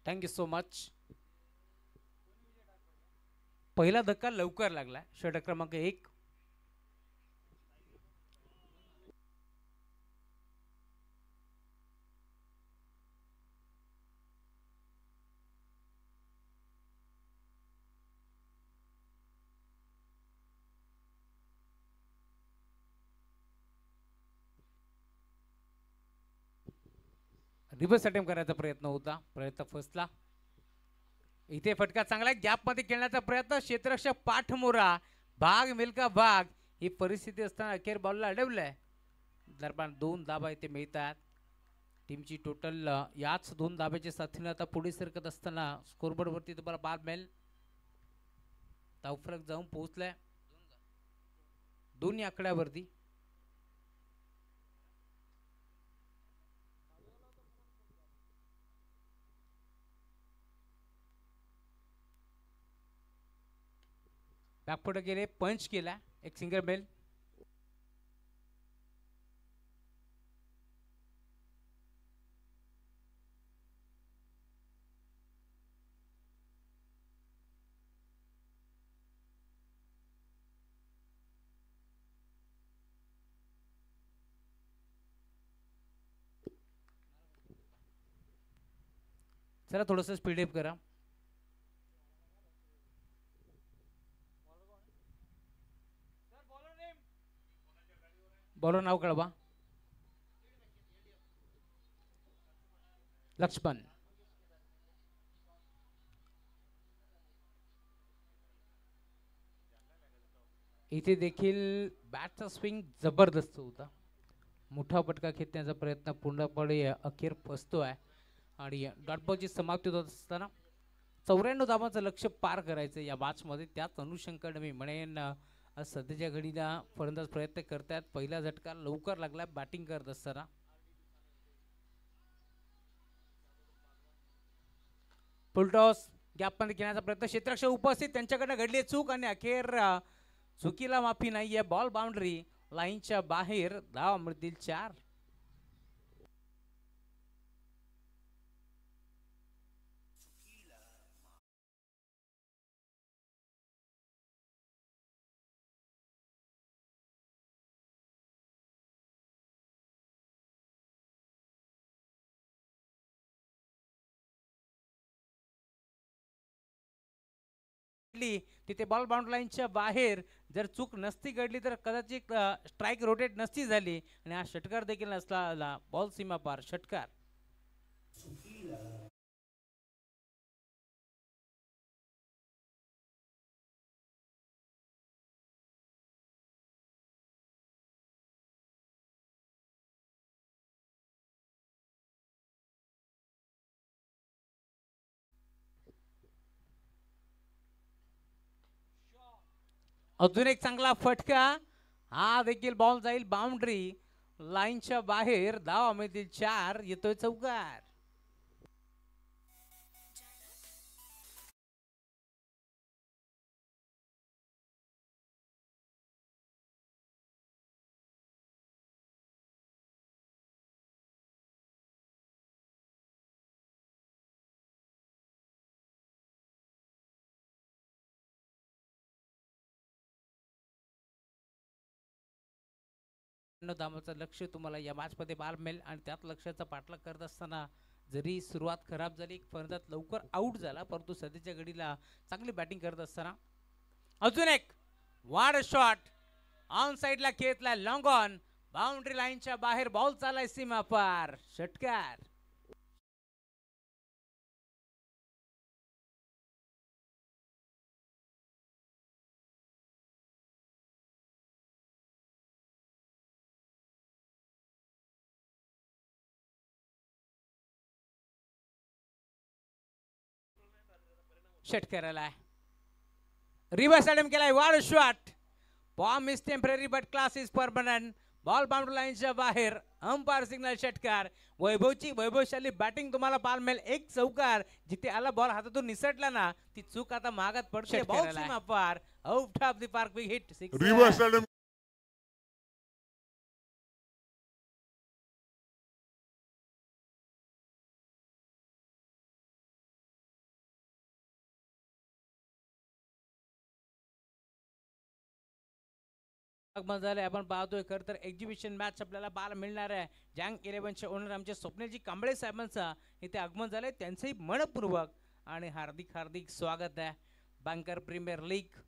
Thank you so much. पहिला धक्का लवकर लागला. षटक क्रमांक 1. रिव्हर्स अटेम्प्ट करायचा प्रयत्न होता, प्रयत्न फसला. इथे फटका चांगला गॅप मध्ये खेळण्याचा प्रयत्न, क्षेत्ररक्षक पाठमोरा, भाग मिल्का भाग. ही परिस्थिती असताना अखेर बॉलला अडवलंय. दरम्यान 2 धाबा इथे मिळतात. टीमची टोटल याच 2 धाब्याच्या साथीने आता पुढे सरकत असताना स्कोरबोर्ड वरती तुम्हाला बाल मिळेल. धावफरक जाऊन पोहोचलाय 2 आकड्यावरती. बॅकफुट गेले, पंच केला, एक सिंगल बेल. चला थोडंसं स्पीड अप करा. बॉलर नाव कळवा. लक्ष्मण. इथे देखील बॅटचा स्विंग जबरदस्त होता. मोठा फटका खेचण्याचा प्रयत्न पूर्णपणे अखेर फसतोय आणि डॉट बॉलची समाप्ती होत असताना 94 धावांचं लक्ष पार करायचं या मॅच मध्ये. त्याच अनुषंगाने मी म्हणेन सध्याच्या घडीला फलंदाज प्रयत्न करतात. पहिला झटका लवकर लागला बॅटिंग करत असताना. फुलटॉस गॅप मध्ये घेण्याचा प्रयत्न, क्षेत्ररक्षक उपस्थित, त्यांच्याकडे घडली चूक आणि अखेर चुकीला माफी नाहीये. बॉल बाउंड्री लाईनच्या बाहेर. धाव मिळतील 4. तिथे बॉल बाउंड्री लाईनच्या बाहेर. जर चूक नसती घडली तर कदाचित स्ट्राइक रोटेट नसती झाली आणि हा षटकार देखील नसला. बॉल सीमा पार, षटकार. अजून एक चांगला फटका, हा देखील बॉल जाईल बाउंड्री लाईनच्या बाहेर. धावा मिळतील 4. येतोय चौकार. धावांचं लक्ष तुम्हाला या मॅच मध्ये बाल मिळेल आणि त्यात लक्षाचा पाठलाग करत असताना जरी सुरुवात खराब झाली, फलंदाज लवकर आउट झाला, परंतु सध्याच्या घडीला चांगली बॅटिंग करत असताना अजून एक वाड शॉट ऑन साइडला खेचला, लॉंग ऑन, बाउंड्री लाईनच्या बाहेर. बॉल चालाय सीमा पार, षटकार. षटकाराला रिव्हर्स अटेम्प्ट केलाय. वाड shot. Bomb is temporary but class is permanent. Ball boundary लाईनच्या बाहेर. अंपायर सिग्नल, षटकार. वैभवशाली बॅटिंग तुम्हाला पाहायला मिळेल. एक चौकार. जिथे आला बॉल हातातून निसटला ना, ती चूक आता मागात पडते. बॉल सीमा पार, out of the park, big hit, six. आगमन झालंय. आपण पाहतोय खरं तर एक्झिबिशन मॅच आपल्याला पाहायला मिळणार आहे. जँग 11चे ओनर आमचे स्वप्नीलजी कांबळे साहेबांचा इथे आगमन झालंय. त्यांचंही मनपूर्वक आणि हार्दिक हार्दिक स्वागत आहे. बँकर प्रीमियर लीग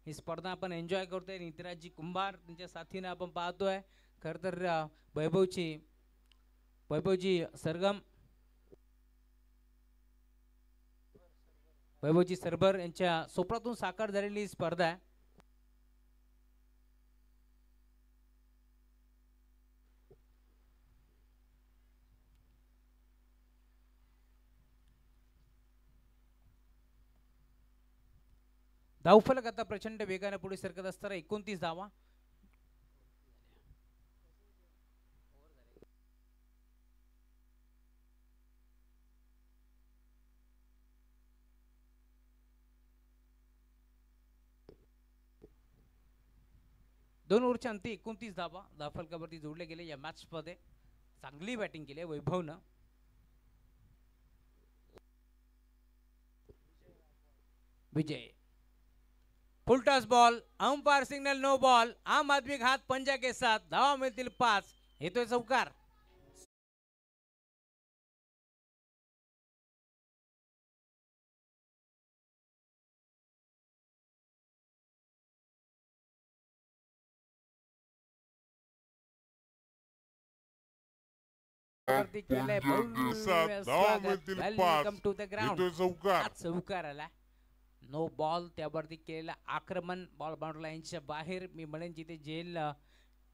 ही स्पर्धा आपण एन्जॉय करतोय. नितिराजी कुंभार त्यांच्या साथीनं आपण पाहतोय खरं तर वैभवजी सरगम वैभवजी सरबर यांच्या स्वप्नातून साकार झालेली ही स्पर्धा आहे. धावफलक आता प्रचंड वेगाने पुढे सरकत असताना 29 धावा. दोन ओव्हरच्या अंती 29 धावा धावफलकावरती जोडले गेले. या मॅच मध्ये चांगली बॅटिंग केली वैभवनं. Vijay full toss ball, umpire signal no ball. आम आदमी का हाथ पंजा के साथ. धावा मिळतील 5. येतोय चौकार. वरती केलंय भव्य स्वागत. Welcome to the ground. येतोय चौकार. चौकार आला. नो बॉल त्यावरती केलेला आक्रमण बॉल बाउंड्री लाईनच्या बाहेर. मी म्हणेन जिथे जेल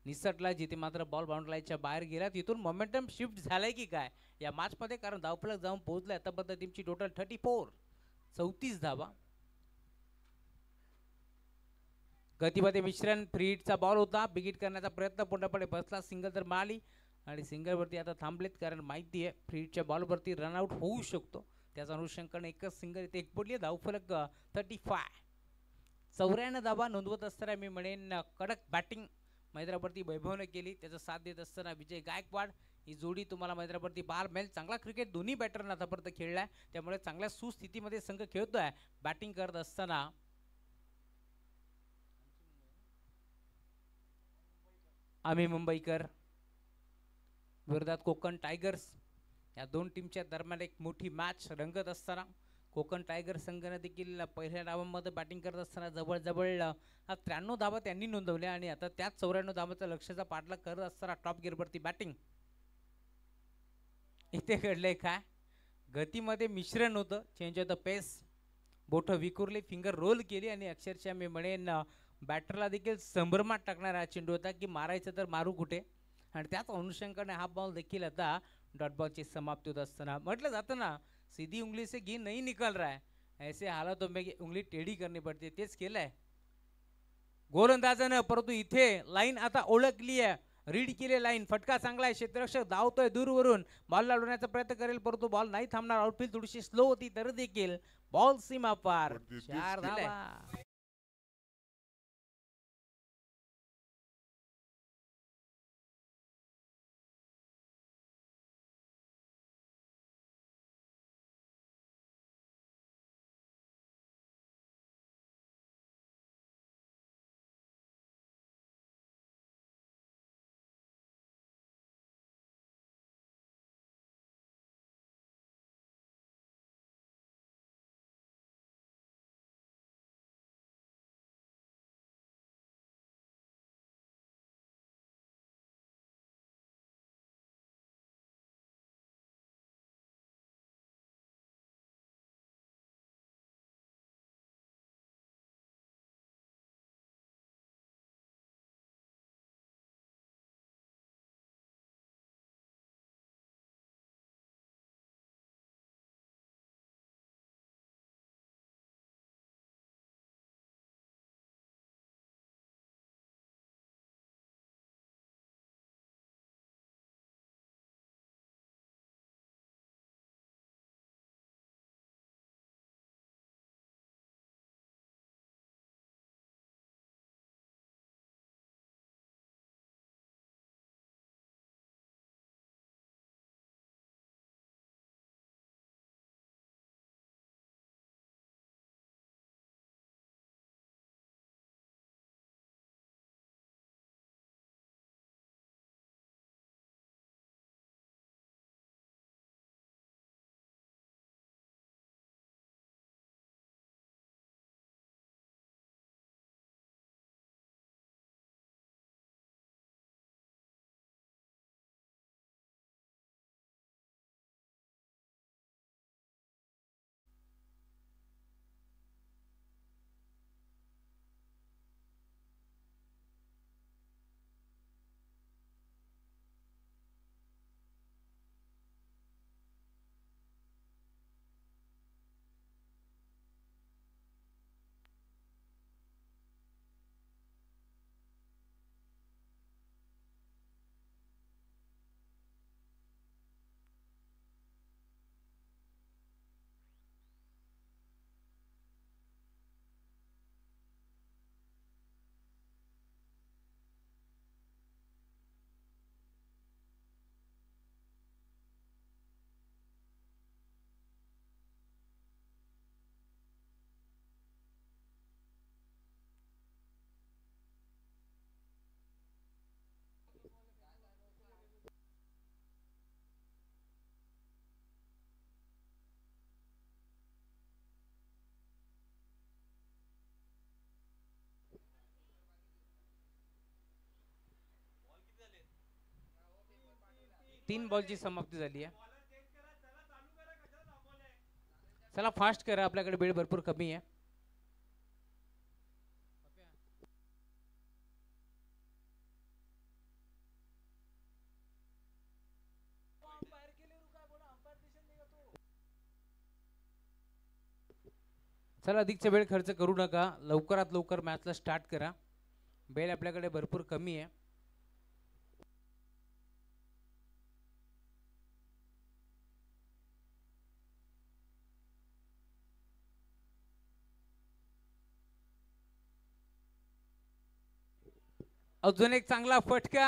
निसटला, जिथे मात्र बॉल बाउंड्री लाईनच्या बाहेर गेला तिथून मोमेंटम शिफ्ट झालाय की काय या मॅच मध्ये, कारण धावफलक जाऊन पोहोचलाय आतापर्यंत टीमची टोटल 34 धावा. गतीमध्ये मिश्रण फ्री हिटचा बॉल होता. बिग हिट करण्याचा प्रयत्न पूर्णपणे बसला. सिंगल तर मिळाली आणि सिंगल वरती आता थांबलेत कारण माहिती आहे फ्री हिटच्या बॉल वरती रनआउट होऊ शकतो. त्याचा अनुषंगाने एकच सिंगल इथे एक पडली. धावफलक 35. 94 धावा नोंदवत असताना मी म्हणेन कडक बॅटिंग मैदानावरती वैभवने केली. त्याचा साथ देत असताना विजय गायकवाड ही जोडी तुम्हाला मैदानावरती पाहायला मिळेल. चांगला क्रिकेट दोन्ही बॅटरना आतापर्यंत खेळलाय, त्यामुळे चांगल्या सुस्थितीमध्ये संघ खेळतोय. बॅटिंग करत असताना आम्ही मुंबईकर विरोधात कोकण टायगर्स या दोन टीमच्या दरम्यान एक मोठी मॅच रंगत असताना कोकण टायगर संघाने देखील पहिल्या डावामध्ये बॅटिंग करत असताना जवळजवळ 93 धावा त्यांनी नोंदवल्या आणि आता त्याच 94 धावाचा लक्ष्याचा पाठलाग करत असताना टॉप गिअरवरती बॅटिंग. इथे घडलंय काय, गतीमध्ये मिश्रण होतं. चेंज ऑफ द पेस, बोट विखुरली, फिंगर रोल केली आणि अक्षरशः मी म्हणेन बॅटरला देखील संभ्रमात टाकणारा चेंडू होता की मारायचं तर मारू कुठे, आणि त्याच अनुषंगाने हा बॉल देखील आता डॉट बॉलची समाप्ती होत असताना म्हटलं जातं ना, सीधी उंगली से घी नहीं निकल रहा है, ऐसे हालातों में उंगली टेढ़ी करनी पड़ती है. तेच केलंय गोलंदाजानं, परंतु इथे लाईन आता ओळखली आहे, रीड केली लाईन. फटका चांगला आहे, क्षेत्ररक्षक धावतोय दूरवरून, बॉल लावण्याचा प्रयत्न करेल परंतु बॉल नाही थांबणार. आउटफील्ड थोडीशी स्लो होती तर देखील बॉल सीमा पार. 4 धावा. 3 बॉलची समाप्ती झाली आहे. चला फास्ट करा, आपल्याकडे वेळ भरपूर कमी आहे. चला अधिकचा वेळ खर्च करू नका, लवकरात लवकर मॅचला स्टार्ट करा. वेळ आपल्याकडे भरपूर कमी आहे. अजून एक चांगला फटका,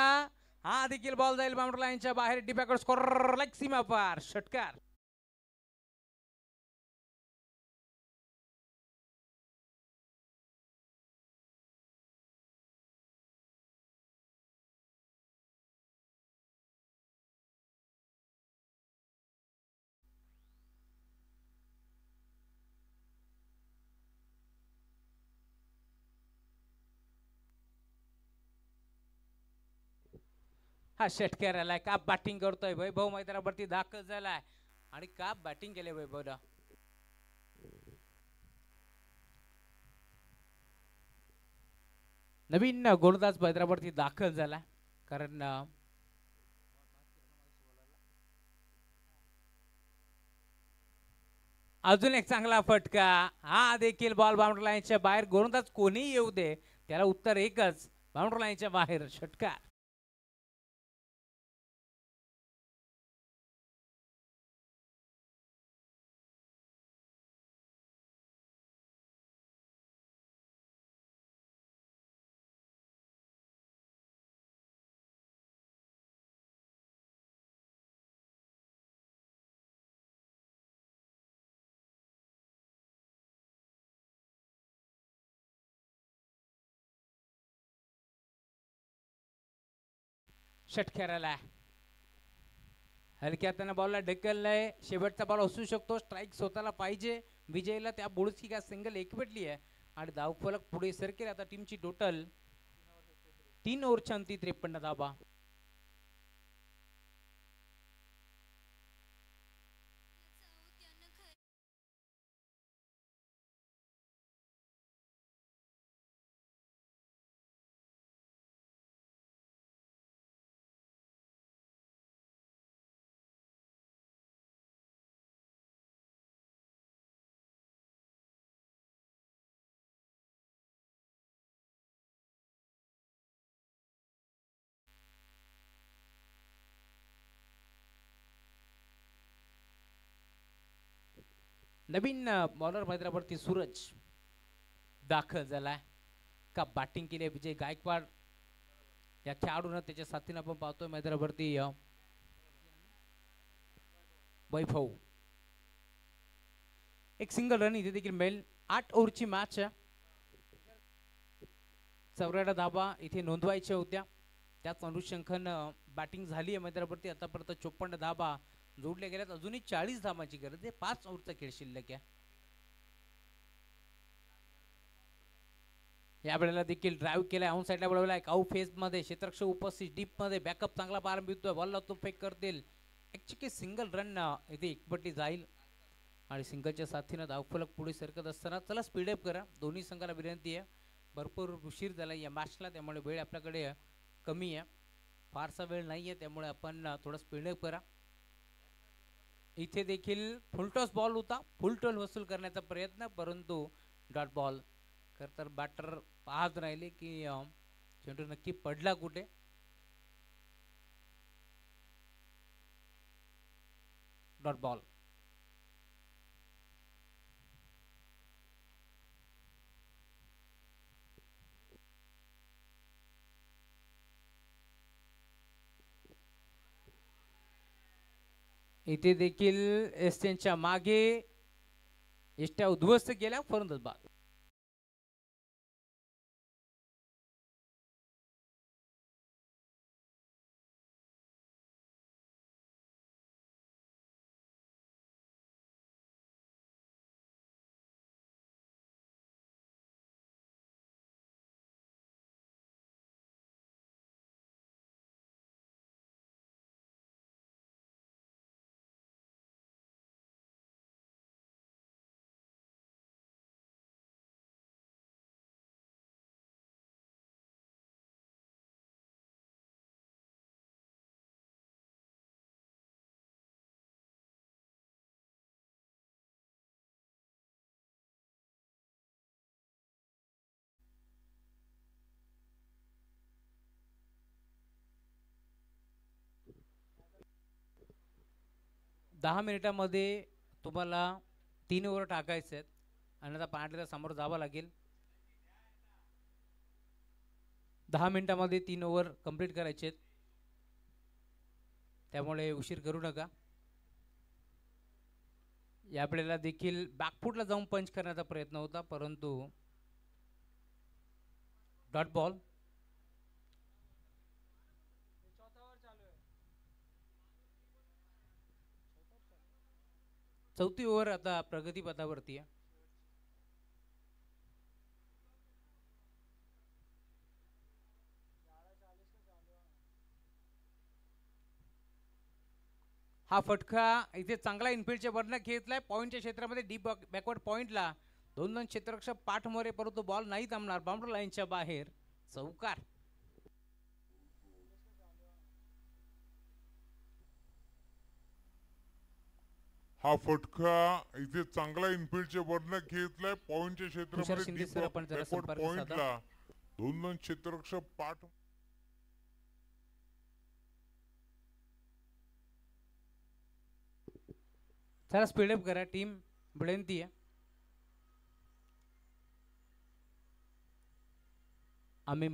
हा देखील बॉल जाईल बाउंड्री लाईनच्या बाहेर. डिबॅकवर्ड स्कोर लाईक सीमा पार, षटकार. हा षटकार आलाय. का बॅटिंग करतोय वैभव, मैदानावरती दाखल झालाय आणि का बॅटिंग केले वैभवला. नवीन गोलंदाज मैदानावरती दाखल झाला, कारण अजून एक चांगला फटका, हा देखील बॉल बाउंड्री लाईनच्या बाहेर. गोलंदाज कोणीही येऊ दे, त्याला उत्तर एकच, बाउंड्री लाईनच्या बाहेर, षटकार. षटकाराला हलक्या हाताने बॉलला ढकललंय. शेवटचा बॉल असू शकतो, स्ट्राईक स्वतःला पाहिजे विजयला. त्या बोर्डची काय सिंगल एकवटली आहे आणि धावफलक पुढे सरकेल. आता टीमची टोटल 3 ओव्हरच्या अंती 53 धावा. नवीन बॉलर मैदानावरती सूरज दाखल झालाय. का बॅटिंग केली विजय गायकवाड या खेळाडूनं, त्याच्या साथीनं आपण पाहतोय मैदानावरती वैभव. एक सिंगल रन इथे देखील मिळेल. 8 ओव्हरची मॅच, 84 धावा इथे नोंदवायच्या होत्या. त्याच अनुषंगानं बॅटिंग झाली आहे मैदानावरती. आतापर्यंत 54 धावा जोडल्या गेल्यात. अजूनही 40 धावांची गरज आहे. 5 ओव्हरचा खेळ शिल्लक आहे. या वेळेला देखील ड्राईव्ह केलाय, ऑन साईडला वळवलाय. काऊ फेज मध्ये क्षेत्ररक्षक उपस्थित, डीप मध्ये बॅकअप चांगला प्रारंभ होतोय. बॉलला तो फेक करतील. एक सिंगल रन इथे एकपट्टी जाईल आणि सिंगलच्या साथीनं धावफलक पुढे सरकत असताना चला स्पीडअप करा. दोन्ही संघाला विनंती आहे, भरपूर उशीर झाला या मॅचला, त्यामुळे वेळ आपल्याकडे कमी आहे, फारसा वेळ नाही आहे, त्यामुळे आपण थोडं स्पीडअप करा. इथे देखील फुलटॉस बॉल होता, फुल टॉस वसूल करण्याचा प्रयत्न, परंतु डॉट बॉल. खरं तर बॅटर पाहत राहिले की चेंडू नक्की पडला कुठे. Dot ball. इथे देखील एस्टेनच्या मागे एस्ट्या उद्ध्वस्त केल्या, फलंदाज बाद. 10 मिनिटामध्ये तुम्हाला 3 ओव्हर टाकायचे आहेत आणि आता पॅनल्टीला समोर जावं लागेल. 10 मिनिटामध्ये 3 ओव्हर कंप्लीट करायचे आहेत, त्यामुळे उशीर करू नका. यावेळेला देखील बॅकफुटला जाऊन पंच करण्याचा प्रयत्न होता, परंतु डॉट बॉल. चौथी ओव्हर आता प्रगतीपथावरती आहे. हा फटका इथे चांगला इनफिल्डच्या वरनं घेतलाय पॉईंटच्या क्षेत्रामध्ये डीप बॅकवर्ड पॉईंटला. 2 क्षेत्ररक्षक पाठमोरे, परंतु बॉल नाही थांबणार. बाउंड्री लाईनच्या बाहेर चौकार. हा फटका इथे चांगला इनफिल्डच्या वरनं घेतलाय पॉइंटच्या क्षेत्रामध्ये शिंदे सर, आपण जरा बॅकवर्ड संपर्क पॉइंटला. 2 क्षेत्ररक्षक पाठ. चला स्पीडअप करा, टीम विनंती आहे. आम्ही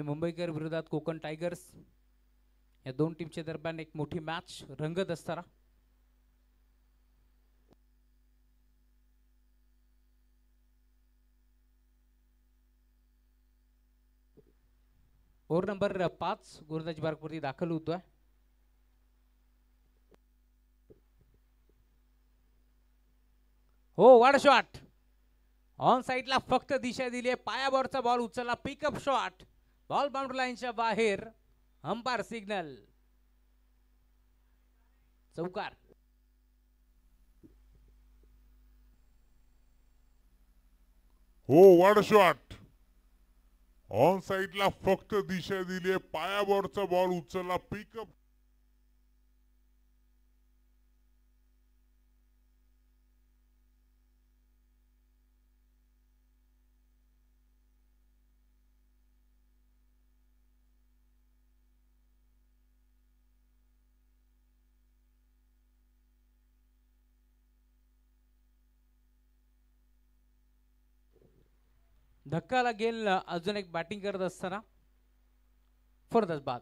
मुंबईकर विरोधात कोकण टायगर्स या 2 टीमच्या दरम्यान एक मोठी मॅच रंगत असताना ओव्हर नंबर 5 गोलंदाजी मार्कवरती दाखल होतोय. हो, वाड शॉट ऑन साइडला फक्त दिशा दिली आहे. पायावरचा बॉल उचलला, पिकअप शॉट, बॉल बाउंड्री लाईनच्या बाहेर. अंपायर सिग्नल, चौकार. हो, वाड शॉट ऑन साइडला फक्त दिशा दिली आहे. पायावरचा बॉल उचलला, पिकअप. धक्का लागेल अजून एक बॅटिंग करत असताना. फरदस बाद.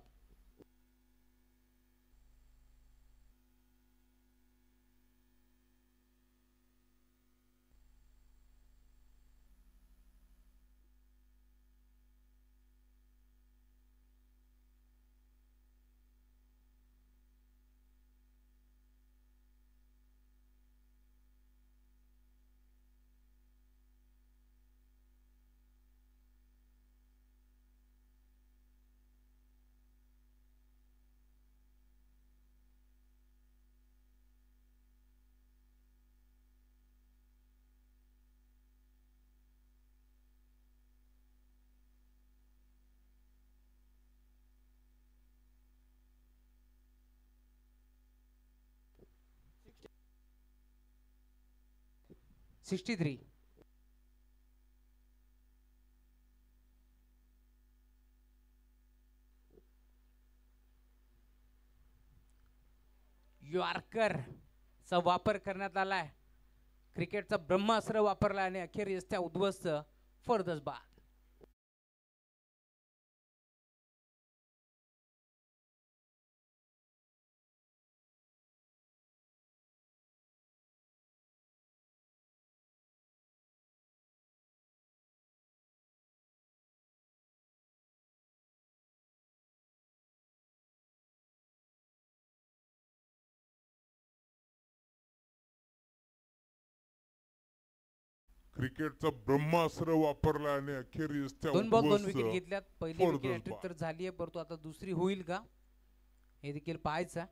(63) यॉर्कर चा वापर करण्यात आलाय. क्रिकेटचा ब्रह्मास्त्र वापरला आणि अखेर यस्त्या उद्ध्वस्त. फरदस बाद. क्रिकेटचा ब्रह्मास्त्र वापरला आणि अखेर यस्त्या 2 बॉल 2 उद्ध्वस्त. विकेट घेतल्यात. पहिली विकेट फरदस हॅट्रिक बाद. तर झाली आहे, परंतु आता दुसरी होईल का हे देखील पाहायचं.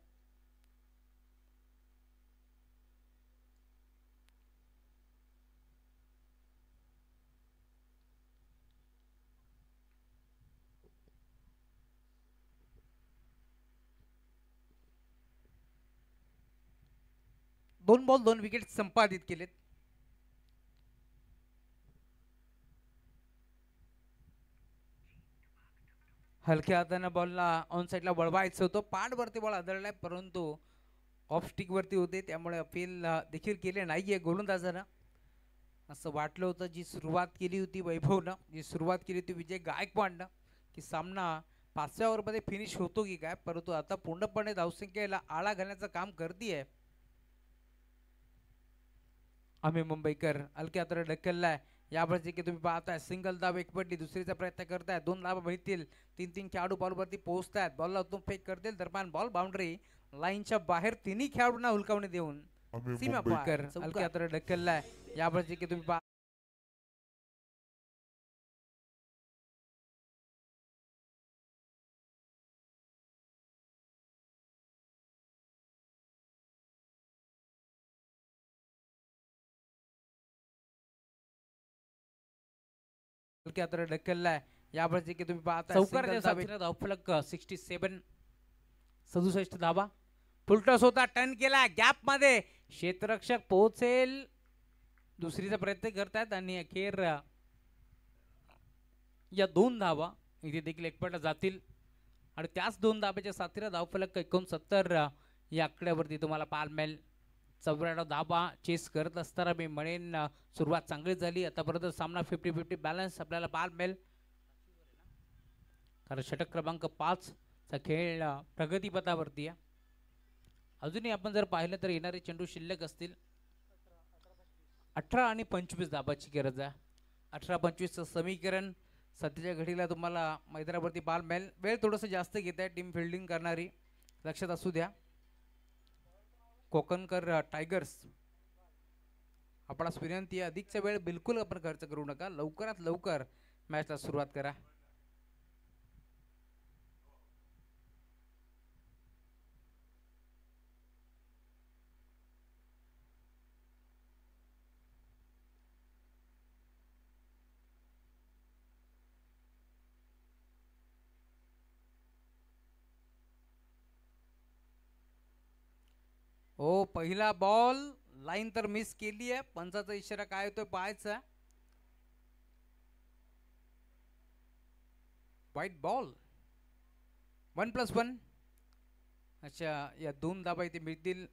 दोन बॉल 2 विकेट संपादित केलेत. हलक्या हाताने बॉलला ऑन साईडला वळवायचं होतं, पाठवरती बॉल आदळलाय परंतु ऑफ स्टिक वरती होते, त्यामुळे अपील देखील केले नाहीये गोलंदाजानं. असं वाटलं होतं जी सुरुवात केली होती वैभवनं, जी सुरुवात केली होती विजय गायकवाडनं, की सामना 5व्या ओव्हरमध्ये फिनिश होतो की काय, परंतु आता पूर्णपणे धावसंख्येला आळा घालण्याचं काम करतीये. आम्ही मुंबईकर हलक्या हाताने ढकललाय. यावरती की तुम्ही पाहताय सिंगल धाव एक पडली, दुसरीचा प्रयत्न करताय, 2 धावा मिळतील. 3 खेळाडू बॉलवरती पोहोचतायत, बॉलला उतरून फेक करतील, दरम्यान बॉल बाउंड्री लाईनच्या बाहेर तिन्ही खेळाडूंना हुलकावणी देऊन आम्ही सीमा मुंबईकर. पार हलक्या हाताने ढकललाय. यावरती की तुम्ही हलक्या हाताने ढकललाय. यावरती की तुम्ही पाहताय चौकाराच्या साथीने धावफलक 67 67 धावा. फुलटॉस होता, टर्न केला गॅप मध्ये, क्षेत्ररक्षक पोहोचेल दुसरीचा प्रयत्न करतायत आणि अखेर या 2 धावा इथे देखील एकपट जातील आणि त्याच 2 धाब्याच्या साथीने धावफलक 69 या आकड्यावरती तुम्हाला पाहायला मिळेल. 94 धाबा चेस करत असताना मी म्हणेन सुरुवात चांगली झाली. आतापर्यंत सामना 50-50 बॅलन्स आपल्याला पाहायला मिळेल, कारण षटक क्रमांक 5 चा खेळ प्रगतीपथावरती आहे. अजूनही आपण जर पाहिलं तर येणारे चेंडू शिल्लक असतील. 18 आणि 25 धाबाची गरज आहे. 18-25 समीकरण सध्याच्या घडीला तुम्हाला मैदानावरती पाहायला मिळेल. वेळ थोडंसं जास्त घेत आहे टीम फिल्डिंग करणारी, लक्षात असू द्या. कोकणकर टायगर्स आपणास विनंती आहे, अधिकचा वेळ बिलकुल आपण खर्च करू नका, लवकरात लवकर मॅचला सुरुवात करा. हो, पहिला बॉल लाईन तर मिस केली आहे. पंचाचा इशारा काय होतोय पाहायचा. White ball 1+1. अच्छा, या 2 धाबा इथे मिळतील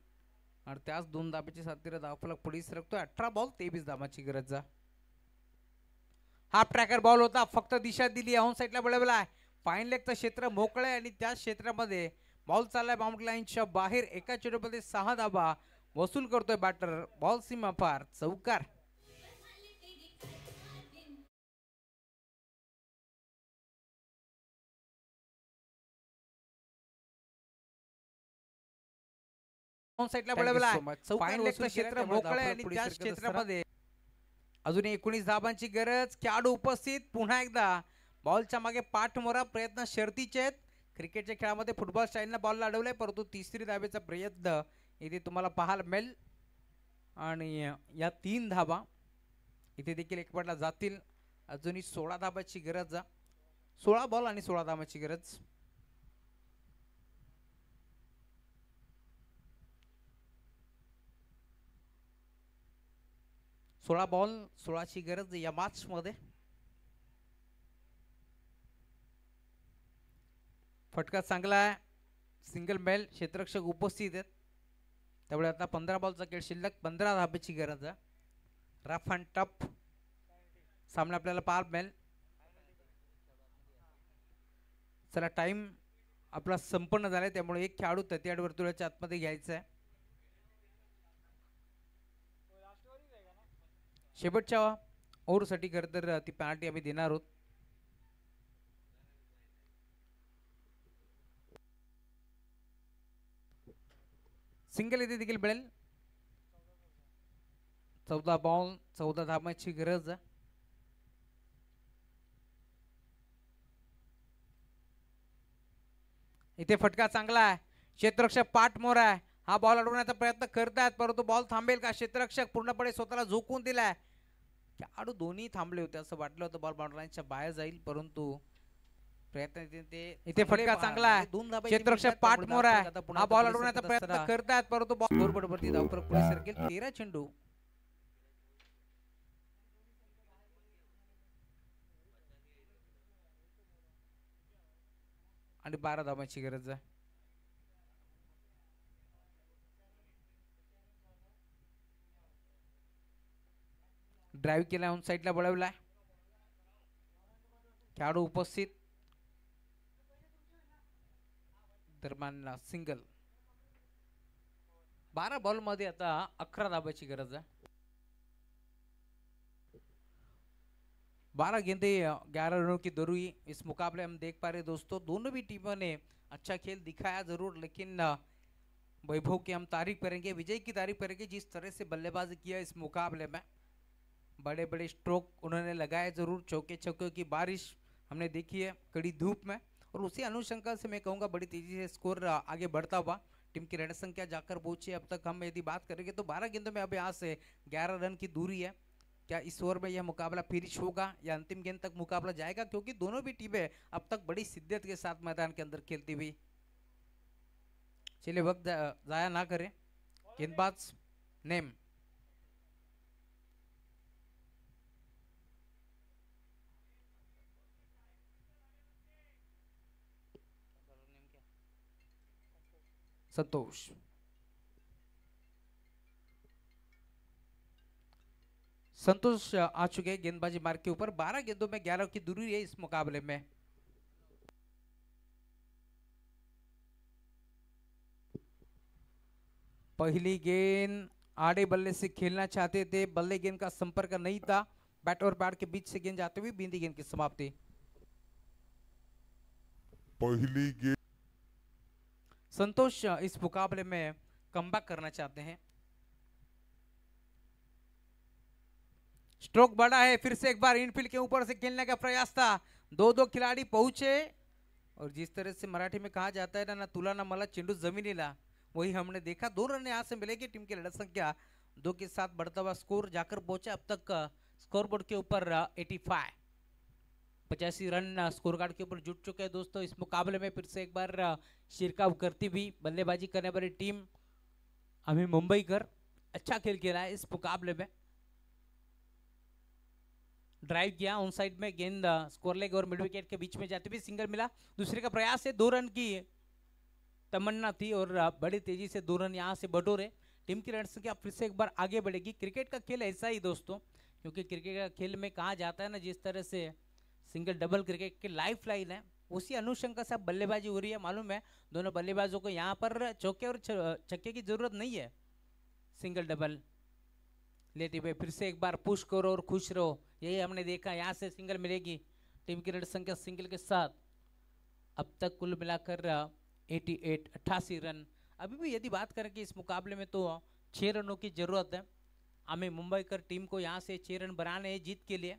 आणि त्याच 2 धाब्याची साथीने धावफलक पुढे सरकतोय. 18 बॉल 23 धाबाची गरज आहे. हाफ ट्रॅकर बॉल होता, फक्त दिशा दिली, ऑन साईडला वळवलाय. फाईन लेगचं क्षेत्र मोकळं आहे आणि त्या क्षेत्रामध्ये बॉल चाललाय बाउंड्री लाईनच्या बाहेर. एका चेंडूमध्ये 6 धाबा वसूल करतोय बॅटर. बॉल सीमा पार, चौकार. ऑन साईडला वळवलाय. फाईन लेगचं क्षेत्र मोकळं आहे आणि त्या क्षेत्रामध्ये अजून 19 धाबांची गरज. खेळाडू उपस्थित, पुन्हा एकदा बॉलच्या मागे पाठमोरा, प्रयत्न शर्तीचे आहेत. क्रिकेटच्या खेळामध्ये फुटबॉल स्टाईलनं बॉलला अडवलंय, परंतु तिसरी धाबेचा प्रयत्न इथे तुम्हाला पाहायला मिळेल आणि या 3 धाबा इथे देखील एकपटला जातील. अजूनही 16 धाबाची गरज, 16 बॉल आणि 16 धाबाची गरज. सोळा बॉल 16ची गरज या मॅच मध्ये. फटका चांगला आहे, सिंगल मेल, क्षेत्ररक्षक उपस्थित आहेत, त्यामुळे आता 15 बॉलचा खेळ शिल्लक, 15 धाब्याची गरज आहे. रफ अँड टफ सामना आपल्याला पाहायला मिळेल. चला, टाइम आपला संपन्न झालाय, त्यामुळे एक खेळाडू 38 वर्तुळाच्या आतमध्ये घ्यायचा आहे. शेवटच्या ओव्हरसाठी खरं तर ती पेनल्टी आम्ही देणार आहोत. सिंगल इथे देखील मिळेल. 14 बॉल 14 धाबांची गरज. इथे फटका चांगला आहे, क्षेत्ररक्षक पाठमोर आहे, हा बॉल अडवण्याचा प्रयत्न करतायत, परंतु बॉल थांबेल का. क्षेत्ररक्षक पूर्णपणे स्वतःला झोकून दिलाय. खेळाडू दोन्ही थांबले होते, असं वाटलं होतं बॉल बाउंड्री लाईनच्या बाहेर जाईल, परंतु प्रयत्न इथे फटका चांगला आहे, क्षेत्ररक्षक पाठमोर आहे, हा बॉल अडवण्याचा प्रयत्न करतायत, परंतु बॉल बरोबरती धावफलक पुढे सरकेल. 13 चेंडू. आणि 12 धावांची गरज आहे. ड्राईव्ह केला, ऑन साईडला वळवलाय, खेळाडू उपस्थित, दरम्यान सिंगल. 12 बॉल मध्ये आता 11 धाबाची गरज आहे. 12 गेंदे 11 रनों की जरूरी. इस मुकाबले हम देख पा रहे दोस्तों, दोनों भी टीमों ने अच्छा खेल दिखाया जरूर, लेकिन वैभव की हम तारीफ करेंगे, विजय की तारीफ करेंगे. जिस तरह से बल्लेबाजी किया इस मुकाबले में, बड़े बड़े स्ट्रोक उन्होंने लगाए जरूर. चौके छक्कों की बारिश हमने देखी है कड़ी धूप में, और उसी अनुशंका से मैं कहूँगा बड़ी तेजी से स्कोर आगे बढ़ता हुआ. टीम की रन संख्या जाकर पहुंची. अब तक हम यदि बात करेंगे तो 12 गेंदों में अब यहाँ से 11 रन की दूरी है. क्या इस ओवर में यह मुकाबला फिनिश होगा या अंतिम गेंद तक मुकाबला जाएगा, क्योंकि दोनों भी टीमें अब तक बड़ी शिद्दत के साथ मैदान के अंदर खेलती हुई. चलिए वक्त जाया ना करें. गेंदबाज नेम. संतोष. संतोष आ चुके हैं गेंदबाजी मार्ग के ऊपर. 12 गेंदों में 11 की दूरी है इस मुकाबले में. पहली गेंद आड़े बल्ले से खेलना चाहते थे, बल्ले गेंद का संपर्क नहीं था. बैट और बैट के बीच से गेंद जाते हुए बिंदी गेंद की समाप्ति. पहिली गेंद. संतोष इस मुकाबले में कमबैक करना चाहते हैं. स्ट्रोक बड़ा है, फिर से एक बार इनफील्ड के ऊपर से खेलने का प्रयास था. दो खिलाड़ी पहुंचे, और जिस तरह से मराठी में कहा जाता है ना तुला ना मला चेंडू जमीनीला, वही हमने देखा. 2 रन यहाँ से मिलेगी. टीम की लड़त संख्या 2 के साथ बढ़ता हुआ स्कोर जाकर पहुंचा अब तक स्कोरबोर्ड के ऊपर 85 रन स्कोर कार्ड के ऊपर जुट चुके हैं दोस्तों. इस मुकाबले में फिर से एक बार शिरकाव करती हुई बल्लेबाजी करने वाली टीम अभी मुंबई कर अच्छा खेल खेला है इस मुकाबले में. ड्राइव किया ऑन साइड में, गेंद स्कोर लेग और मिड विकेट के बीच में जाते हुए सिंगल मिला. दूसरे का प्रयास है, 2 रन की तमन्ना थी और बड़ी तेजी से 2 रन यहाँ से बटोरे. टीम की रन संख्या फिर से एक बार आगे बढ़ेगी. क्रिकेट का खेल ऐसा ही दोस्तों, क्योंकि क्रिकेट का खेल में कहा जाता है ना, जिस तरह से सिंगल डबल क्रिकेट की लाइफ लाइन है, उसी अनुशंका से बल्लेबाजी हो रही है. मालूम है दोनों बल्लेबाजों को यहाँ पर चौके और छक्के की जरूरत नहीं है. सिंगल डबल लेते हुए फिर से एक बार पुश करो और खुश रहो, यही हमने देखा. यहाँ से सिंगल मिलेगी. टीम की रन संख्या सिंगल के साथ अब तक कुल मिलाकर 88 रन. अभी भी यदि बात करें कि इस मुकाबले में तो 6 रनों की जरूरत है. हमें मुंबई कर टीम को यहाँ से 6 रन बनाने हैं जीत के लिए,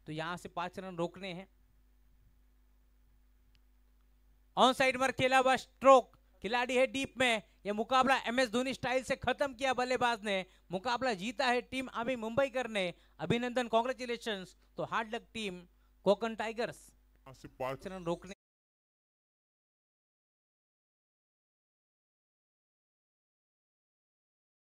तो यहाँ से 5 रन रोकने हैं. ऑन साइड पर खेला हुआ स्ट्रोक, खिलाड़ी है डीप में. यह मुकाबला MS धोनी स्टाइल से खत्म किया बल्लेबाज ने. मुकाबला जीता है टीम अभी मुंबई करने. अभिनंदन, कांग्रेचुलेशंस. तो हार्ड लक टीम कोकण टाइगर्स. 5 रन रोकने